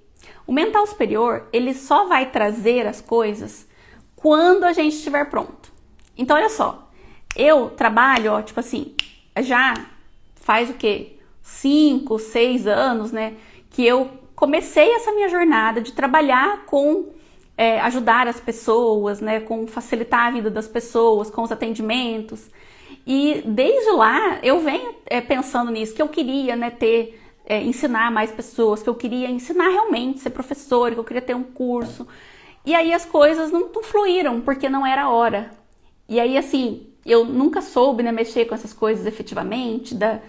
A: O mental superior, ele só vai trazer as coisas quando a gente estiver pronto. Então, olha só, eu trabalho, ó, tipo assim, já faz o quê? 5, 6 anos, né, que eu comecei essa minha jornada de trabalhar com ajudar as pessoas, né, com facilitar a vida das pessoas, com os atendimentos. E desde lá eu venho pensando nisso, que eu queria, né, ensinar mais pessoas, que eu queria ensinar realmente, ser professora, que eu queria ter um curso. E aí as coisas não fluíram, porque não era a hora. E aí, assim, eu nunca soube, né, mexer com essas coisas efetivamente, né,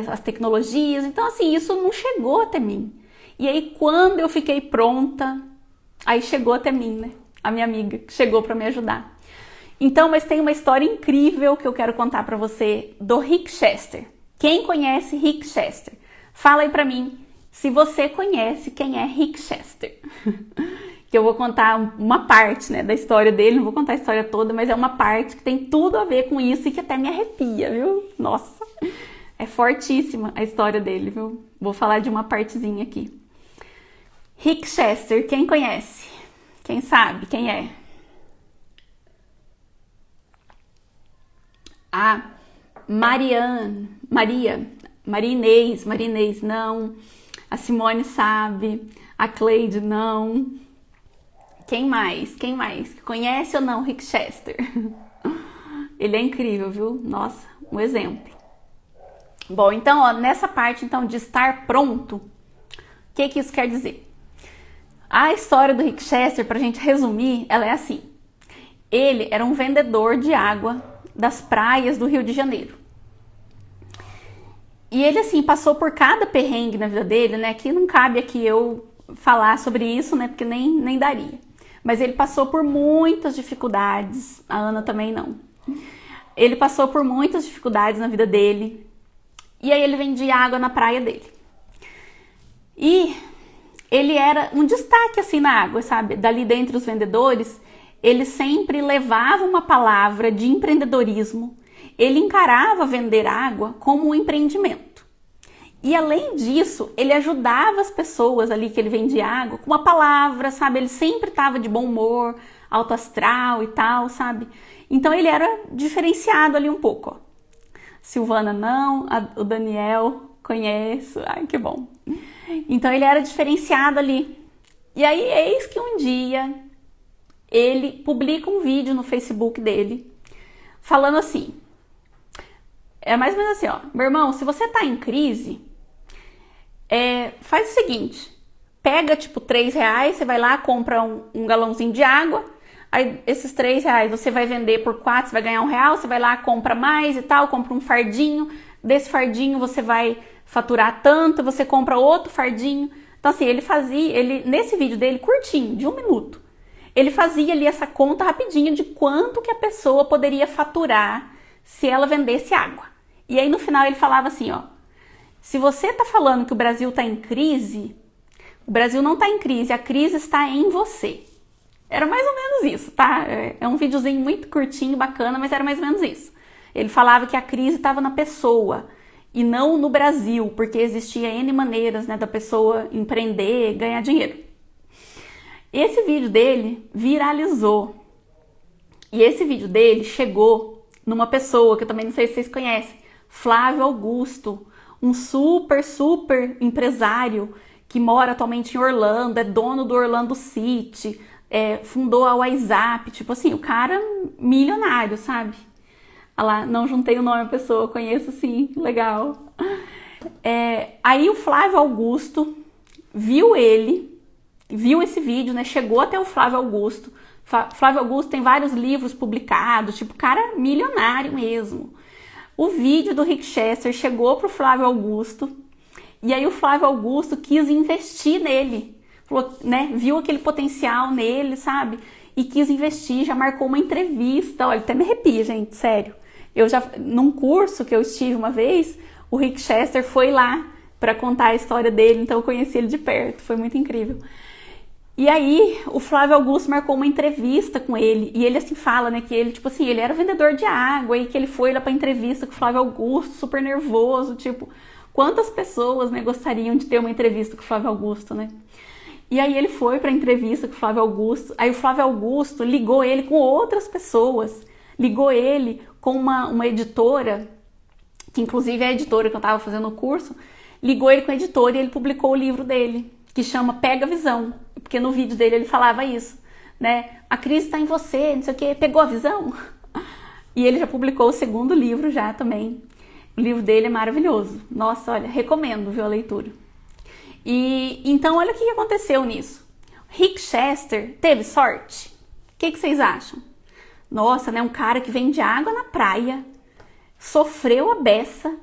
A: as tecnologias. Então, assim, isso não chegou até mim. E aí, quando eu fiquei pronta, aí chegou até mim, né, a minha amiga, que chegou para me ajudar. Então, mas tem uma história incrível que eu quero contar para você do Rick Chester. Quem conhece Rick Chester? Fala aí para mim se você conhece quem é Rick Chester. Que eu vou contar uma parte, né, da história dele, não vou contar a história toda, mas é uma parte que tem tudo a ver com isso e que até me arrepia, viu? Nossa, é fortíssima a história dele, viu? Vou falar de uma partezinha aqui. Rick Chester, quem conhece? Quem sabe? Quem é? A Maria Inês, não. A Simone sabe. A Cleide, não. Quem mais? Quem mais? Conhece ou não Rick Chester? Ele é incrível, viu? Nossa, um exemplo. Bom, então, ó, nessa parte então de estar pronto, o que isso quer dizer? A história do Rick Chester, pra gente resumir, ela é assim. Ele era um vendedor de água das praias do Rio de Janeiro. E ele, assim, passou por cada perrengue na vida dele, né? Que não cabe aqui eu falar sobre isso, né? Porque nem daria. Mas ele passou por muitas dificuldades. A Ana também não. Ele passou por muitas dificuldades na vida dele. E aí ele vendia água na praia dele. E ele era um destaque, assim, na água, sabe? Dali dentre os vendedores, ele sempre levava uma palavra de empreendedorismo. Ele encarava vender água como um empreendimento. E além disso, ele ajudava as pessoas ali que ele vendia água com uma palavra, sabe? Ele sempre estava de bom humor, alto astral e tal, sabe? Então ele era diferenciado ali um pouco, ó. Silvana não, o Daniel conheço, ai que bom. Então ele era diferenciado ali. E aí eis que um dia ele publica um vídeo no Facebook dele, falando assim, é mais ou menos assim, ó, meu irmão, se você tá em crise, faz o seguinte, pega tipo R$3, você vai lá, compra um galãozinho de água, aí esses R$3 você vai vender por 4, você vai ganhar R$1, você vai lá, compra mais e tal, compra um fardinho, desse fardinho você vai faturar tanto, você compra outro fardinho. Então assim, nesse vídeo dele, curtinho, de 1 minuto, ele fazia ali essa conta rapidinho de quanto que a pessoa poderia faturar se ela vendesse água. E aí no final ele falava assim, ó, se você tá falando que o Brasil tá em crise, o Brasil não tá em crise, a crise está em você. Era mais ou menos isso, tá? É um videozinho muito curtinho, bacana, mas era mais ou menos isso. Ele falava que a crise estava na pessoa e não no Brasil, porque existia N maneiras, né, da pessoa empreender, ganhar dinheiro. Esse vídeo dele viralizou. E esse vídeo dele chegou numa pessoa que eu também não sei se vocês conhecem, Flávio Augusto, um super empresário que mora atualmente em Orlando, é dono do Orlando City, fundou a WhatsApp, tipo assim, o cara milionário, sabe? Olha lá, não juntei o nome da pessoa, conheço sim, legal. Aí o Flávio Augusto, viu esse vídeo, né? Chegou até o Flávio Augusto. Flávio Augusto tem vários livros publicados, tipo, cara milionário mesmo. O vídeo do Rick Chester chegou pro Flávio Augusto, e aí o Flávio Augusto quis investir nele, falou, né? Viu aquele potencial nele, sabe? E quis investir, já marcou uma entrevista. Olha, até me arrepia, gente, sério. Num curso que eu estive uma vez, o Rick Chester foi lá para contar a história dele, então eu conheci ele de perto, foi muito incrível. E aí, o Flávio Augusto marcou uma entrevista com ele, e ele assim fala, né, que ele, tipo assim, ele era vendedor de água, e que ele foi lá pra entrevista com o Flávio Augusto, super nervoso, tipo, quantas pessoas, né, gostariam de ter uma entrevista com o Flávio Augusto, né? E aí ele foi pra entrevista com o Flávio Augusto, aí o Flávio Augusto ligou ele com outras pessoas, ligou ele com uma editora, que inclusive é a editora que eu tava fazendo o curso, ligou ele com a editora e ele publicou o livro dele, que chama Pega a Visão, porque no vídeo dele ele falava isso, né? A crise está em você, não sei o que, pegou a visão? E ele já publicou o segundo livro já também. O livro dele é maravilhoso. Nossa, olha, recomendo, viu, a leitura. E então, olha o que aconteceu nisso. Rick Chester teve sorte? O que vocês acham? Nossa, né? Um cara que vende água na praia, sofreu a beça,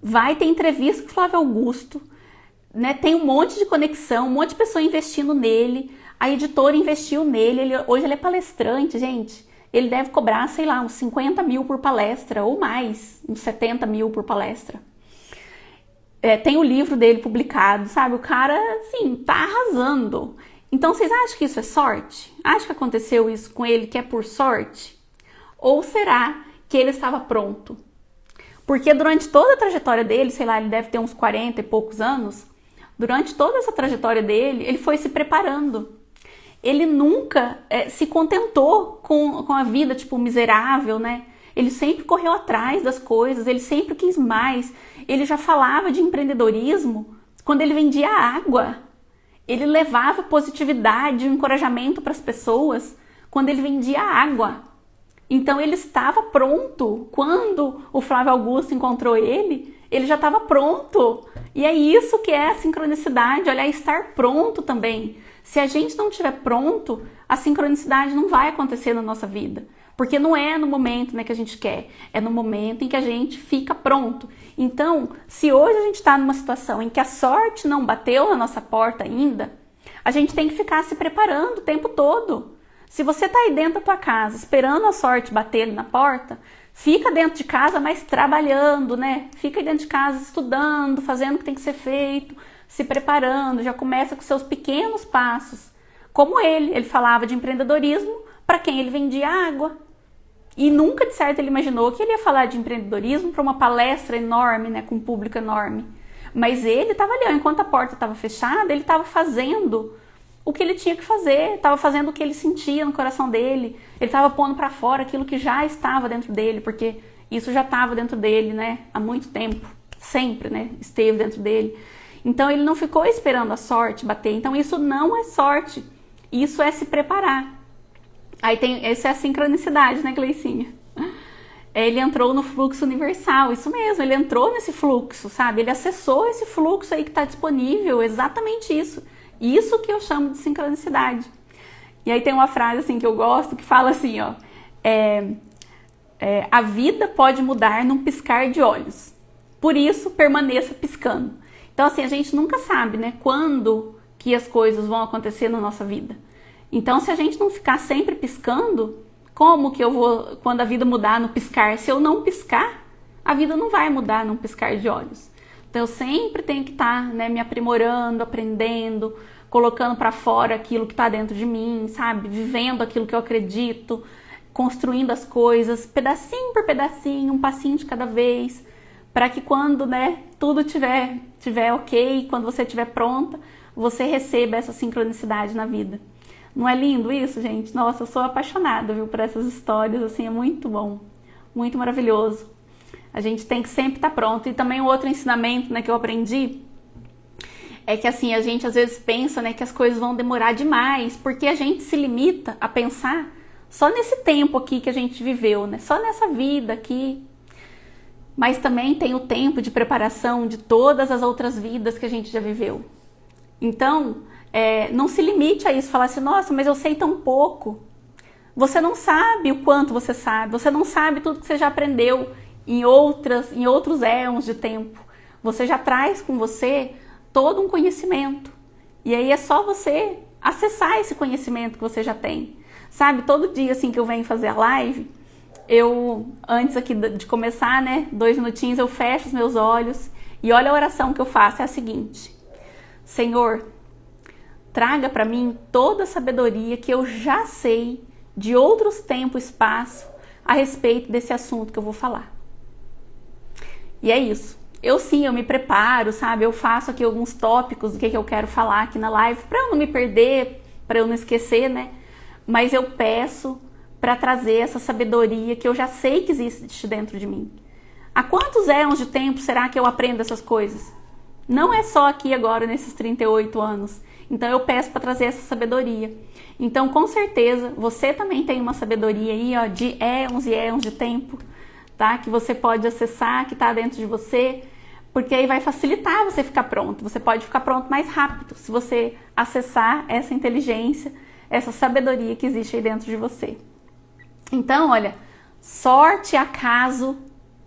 A: vai ter entrevista com o Flávio Augusto, né, tem um monte de conexão, um monte de pessoa investindo nele, a editora investiu nele, hoje ele é palestrante, gente, ele deve cobrar, sei lá, uns 50 mil por palestra, ou mais, uns 70 mil por palestra. Tem o livro dele publicado, sabe, o cara, assim, tá arrasando. Então, vocês acham que isso é sorte? Acham que aconteceu isso com ele, que é por sorte? Ou será que ele estava pronto? Porque durante toda a trajetória dele, sei lá, ele deve ter uns 40 e poucos anos, durante toda essa trajetória dele, ele foi se preparando. Ele nunca se contentou com a vida, tipo, miserável, né? Ele sempre correu atrás das coisas, ele sempre quis mais. Ele já falava de empreendedorismo quando ele vendia água. Ele levava positividade, encorajamento para as pessoas quando ele vendia água. Então ele estava pronto. Quando o Flávio Augusto encontrou ele já estava pronto. E é isso que é a sincronicidade, olha, é estar pronto também. Se a gente não estiver pronto, a sincronicidade não vai acontecer na nossa vida. Porque não é no momento, né, que a gente quer, é no momento em que a gente fica pronto. Então, se hoje a gente está numa situação em que a sorte não bateu na nossa porta ainda, a gente tem que ficar se preparando o tempo todo. Se você está aí dentro da tua casa, esperando a sorte bater na porta, fica dentro de casa, mas trabalhando, né? Fica aí dentro de casa estudando, fazendo o que tem que ser feito, se preparando, já começa com seus pequenos passos. Como ele falava de empreendedorismo para quem ele vendia água. E nunca, de certo, ele imaginou que ele ia falar de empreendedorismo para uma palestra enorme, né, com um público enorme. Mas ele estava ali, ó, enquanto a porta estava fechada, ele estava fazendo o que ele tinha que fazer, estava fazendo o que ele sentia no coração dele, ele estava pondo para fora aquilo que já estava dentro dele, porque isso já estava dentro dele, né, há muito tempo, sempre, né, esteve dentro dele. Então ele não ficou esperando a sorte bater, então isso não é sorte, isso é se preparar. Aí essa é a sincronicidade, né, Gleicinha? Ele entrou no fluxo universal, isso mesmo, ele entrou nesse fluxo, sabe, ele acessou esse fluxo aí que está disponível, exatamente isso. Isso que eu chamo de sincronicidade. E aí tem uma frase assim que eu gosto, que fala assim, ó, a vida pode mudar num piscar de olhos, por isso permaneça piscando. Então assim, a gente nunca sabe, né, quando que as coisas vão acontecer na nossa vida. Então se a gente não ficar sempre piscando, como que eu vou, quando a vida mudar no piscar, se eu não piscar, a vida não vai mudar num piscar de olhos. Então eu sempre tenho que estar, né, me aprimorando, aprendendo, colocando para fora aquilo que está dentro de mim, sabe? Vivendo aquilo que eu acredito, construindo as coisas, pedacinho por pedacinho, um passinho de cada vez, para que quando, né, tudo tiver ok, quando você estiver pronta, você receba essa sincronicidade na vida. Não é lindo isso, gente? Nossa, eu sou apaixonada, viu, por essas histórias, assim, é muito bom, muito maravilhoso. A gente tem que sempre estar pronto. E também um outro ensinamento, né, que eu aprendi é que assim, a gente às vezes pensa, né, que as coisas vão demorar demais, porque a gente se limita a pensar só nesse tempo aqui que a gente viveu, né, só nessa vida aqui. Mas também tem o tempo de preparação de todas as outras vidas que a gente já viveu. Então, não se limite a isso, falar assim, nossa, mas eu sei tão pouco. Você não sabe o quanto você sabe, você não sabe tudo que você já aprendeu em outros éons de tempo. Você já traz com você todo um conhecimento. E aí é só você acessar esse conhecimento que você já tem. Sabe, todo dia assim que eu venho fazer a live, antes aqui de começar, né, 2 minutinhos, eu fecho os meus olhos e olha a oração que eu faço, é a seguinte: Senhor, traga para mim toda a sabedoria que eu já sei de outros tempos e espaço a respeito desse assunto que eu vou falar. E é isso. Eu me preparo, sabe? Eu faço aqui alguns tópicos do que eu quero falar aqui na live, para eu não me perder, para eu não esquecer, né? Mas eu peço para trazer essa sabedoria que eu já sei que existe dentro de mim. Há quantos éons de tempo será que eu aprendo essas coisas? Não é só aqui agora, nesses 38 anos. Então eu peço para trazer essa sabedoria. Então, com certeza, você também tem uma sabedoria aí, ó, de éons e éons de tempo, tá? Que você pode acessar, que está dentro de você, porque aí vai facilitar você ficar pronto. Você pode ficar pronto mais rápido se você acessar essa inteligência, essa sabedoria que existe aí dentro de você. Então, olha, sorte e acaso,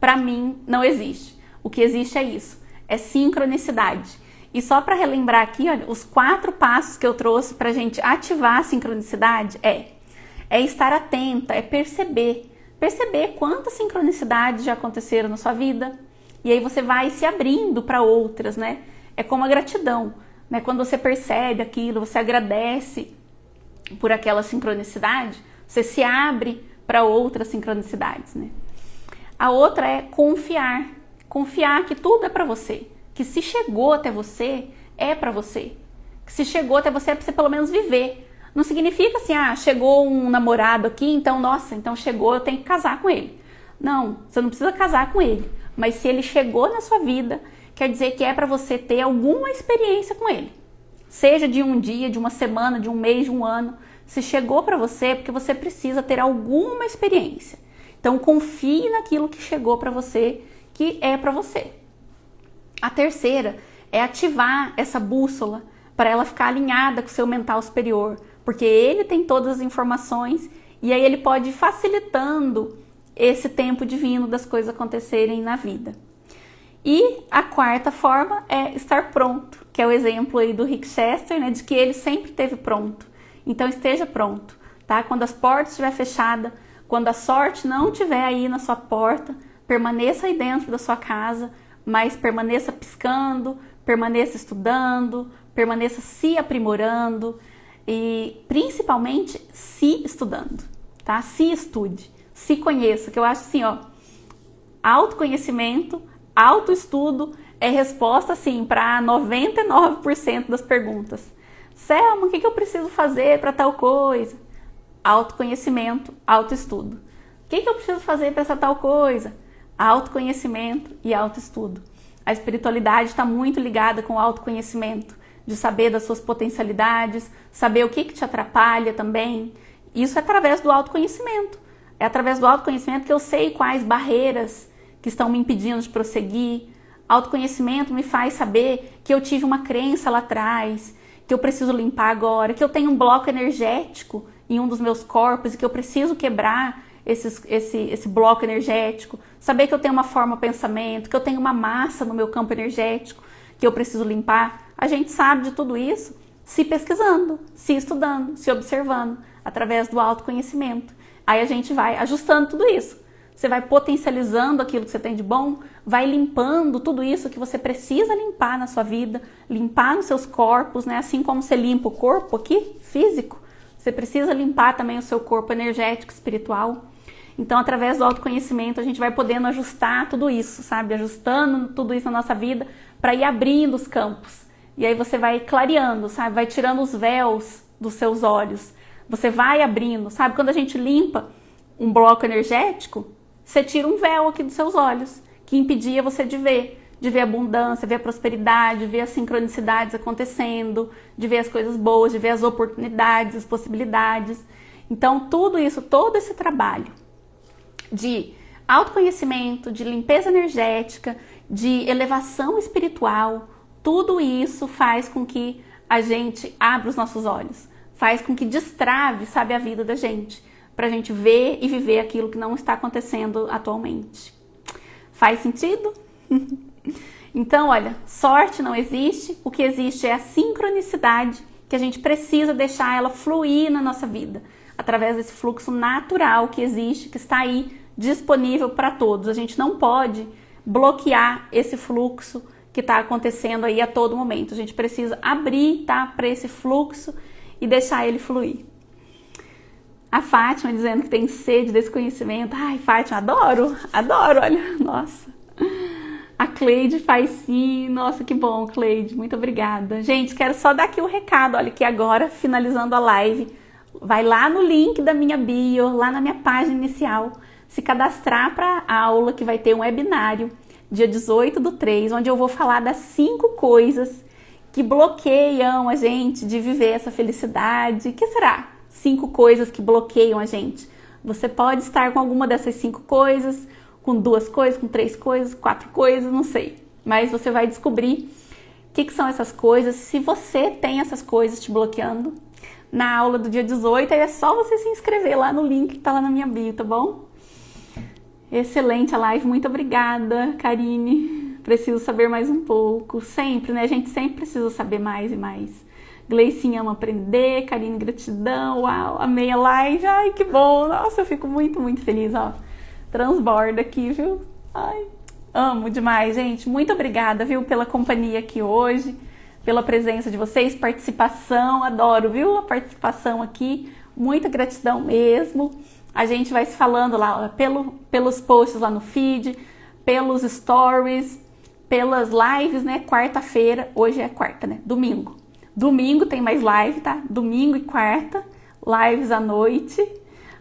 A: para mim, não existe. O que existe é isso, é sincronicidade. E só para relembrar aqui, olha, os 4 passos que eu trouxe para a gente ativar a sincronicidade é estar atenta, é perceber quantas sincronicidades já aconteceram na sua vida, e aí você vai se abrindo para outras, né? É como a gratidão, né? Quando você percebe aquilo, você agradece por aquela sincronicidade, você se abre para outras sincronicidades, né? A outra é confiar que tudo é para você. Que se chegou até você, é para você. Que se chegou até você é para você pelo menos viver. Não significa assim, chegou um namorado aqui, então, nossa, então chegou, eu tenho que casar com ele. Não, você não precisa casar com ele. Mas se ele chegou na sua vida, quer dizer que é para você ter alguma experiência com ele. Seja de um dia, de uma semana, de um mês, de um ano. Se chegou para você, é porque você precisa ter alguma experiência. Então, confie naquilo que chegou para você, que é para você. A terceira é ativar essa bússola para ela ficar alinhada com o seu mental superior, porque ele tem todas as informações e aí ele pode ir facilitando esse tempo divino das coisas acontecerem na vida. E a quarta forma é estar pronto, que é o exemplo aí do Rick Chester, né, de que ele sempre esteve pronto. Então esteja pronto, tá? Quando as portas estiver fechadas, quando a sorte não estiver aí na sua porta, permaneça aí dentro da sua casa, mas permaneça piscando, permaneça estudando, permaneça se aprimorando e principalmente se estudando, tá? Se estude, se conheça, que eu acho assim, ó, autoconhecimento, autoestudo é resposta assim para 99% das perguntas. Selma, o que eu preciso fazer para tal coisa? Autoconhecimento, autoestudo. O que eu preciso fazer para essa tal coisa? Autoconhecimento e autoestudo. A espiritualidade está muito ligada com o autoconhecimento, de saber das suas potencialidades, saber o que te atrapalha também. Isso é através do autoconhecimento. É através do autoconhecimento que eu sei quais barreiras que estão me impedindo de prosseguir. Autoconhecimento me faz saber que eu tive uma crença lá atrás, que eu preciso limpar agora, que eu tenho um bloco energético em um dos meus corpos e que eu preciso quebrar esse bloco energético, saber que eu tenho uma forma pensamento, que eu tenho uma massa no meu campo energético que eu preciso limpar. A gente sabe de tudo isso se pesquisando, se estudando, se observando, através do autoconhecimento. Aí a gente vai ajustando tudo isso. Você vai potencializando aquilo que você tem de bom, vai limpando tudo isso que você precisa limpar na sua vida, limpar nos seus corpos, né? Assim como você limpa o corpo aqui, físico, você precisa limpar também o seu corpo energético, espiritual. Então, através do autoconhecimento, a gente vai podendo ajustar tudo isso, sabe? Ajustando tudo isso na nossa vida para ir abrindo os campos. E aí você vai clareando, sabe? Vai tirando os véus dos seus olhos. Você vai abrindo, sabe? Quando a gente limpa um bloco energético, você tira um véu aqui dos seus olhos, que impedia você de ver a abundância, ver a prosperidade, ver as sincronicidades acontecendo, de ver as coisas boas, de ver as oportunidades, as possibilidades. Então, tudo isso, todo esse trabalho de autoconhecimento, de limpeza energética, de elevação espiritual, tudo isso faz com que a gente abre os nossos olhos, faz com que destrave, sabe, a vida da gente, pra gente ver e viver aquilo que não está acontecendo atualmente. Faz sentido? Então, olha, sorte não existe, o que existe é a sincronicidade, que a gente precisa deixar ela fluir na nossa vida, através desse fluxo natural que existe, que está aí disponível para todos. A gente não pode bloquear esse fluxo que está acontecendo aí a todo momento. A gente precisa abrir, tá, para esse fluxo e deixar ele fluir. A Fátima dizendo que tem sede desse conhecimento. Ai, Fátima, adoro, olha, nossa. A Cleide faz sim, nossa, que bom, Cleide, muito obrigada. Gente, quero só dar aqui o recado, olha, que agora, finalizando a live, vai lá no link da minha bio, lá na minha página inicial, se cadastrar para a aula que vai ter um webinário, dia 18/3, onde eu vou falar das 5 coisas que bloqueiam a gente de viver essa felicidade. O que será? 5 coisas que bloqueiam a gente. Você pode estar com alguma dessas 5 coisas, com 2 coisas, com 3 coisas, 4 coisas, não sei. Mas você vai descobrir o que são essas coisas, se você tem essas coisas te bloqueando. Na aula do dia 18, aí é só você se inscrever lá no link que tá lá na minha bio, tá bom? Excelente a live, muito obrigada, Karine. Preciso saber mais um pouco. Sempre, né? A gente sempre precisa saber mais e mais. Gleicinha ama aprender, Karine, gratidão. Uau, amei a live. Ai, que bom. Nossa, eu fico muito, muito feliz, ó. Transborda aqui, viu? Ai, amo demais, gente. Muito obrigada, viu, pela companhia aqui hoje, pela presença de vocês, participação, adoro, viu, a participação aqui. Muita gratidão mesmo. A gente vai se falando lá, ó, pelos posts lá no feed, pelos stories, pelas lives, né? Quarta-feira, hoje é quarta, né? Domingo. Domingo tem mais live, tá? Domingo e quarta, lives à noite.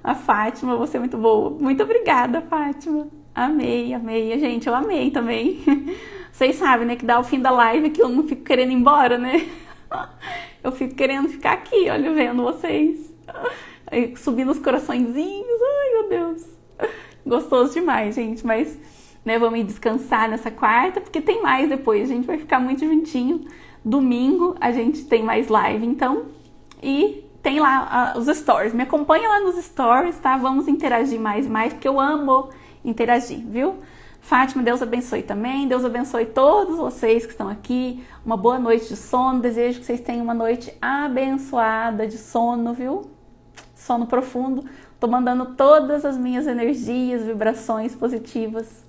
A: A Fátima, você é muito boa. Muito obrigada, Fátima. Amei, amei. Gente, eu amei também. Vocês sabem, né, que dá o fim da live que eu não fico querendo ir embora, né? Eu fico querendo ficar aqui, olha, vendo vocês. Subindo os coraçõezinhos. Ai, meu Deus. Gostoso demais, gente. Mas, né, vamos ir descansar nessa quarta, porque tem mais depois. A gente vai ficar muito juntinho. Domingo a gente tem mais live, então. E tem lá os stories. Me acompanha lá nos stories, tá? Vamos interagir mais e mais, porque eu amo interagir, viu? Fátima, Deus abençoe também. Deus abençoe todos vocês que estão aqui. Uma boa noite de sono. Desejo que vocês tenham uma noite abençoada de sono, viu? Sono profundo. Tô mandando todas as minhas energias, vibrações positivas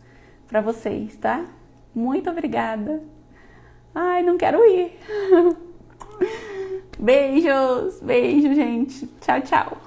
A: para vocês, tá? Muito obrigada. Ai, não quero ir. Beijos, beijo, gente. Tchau, tchau.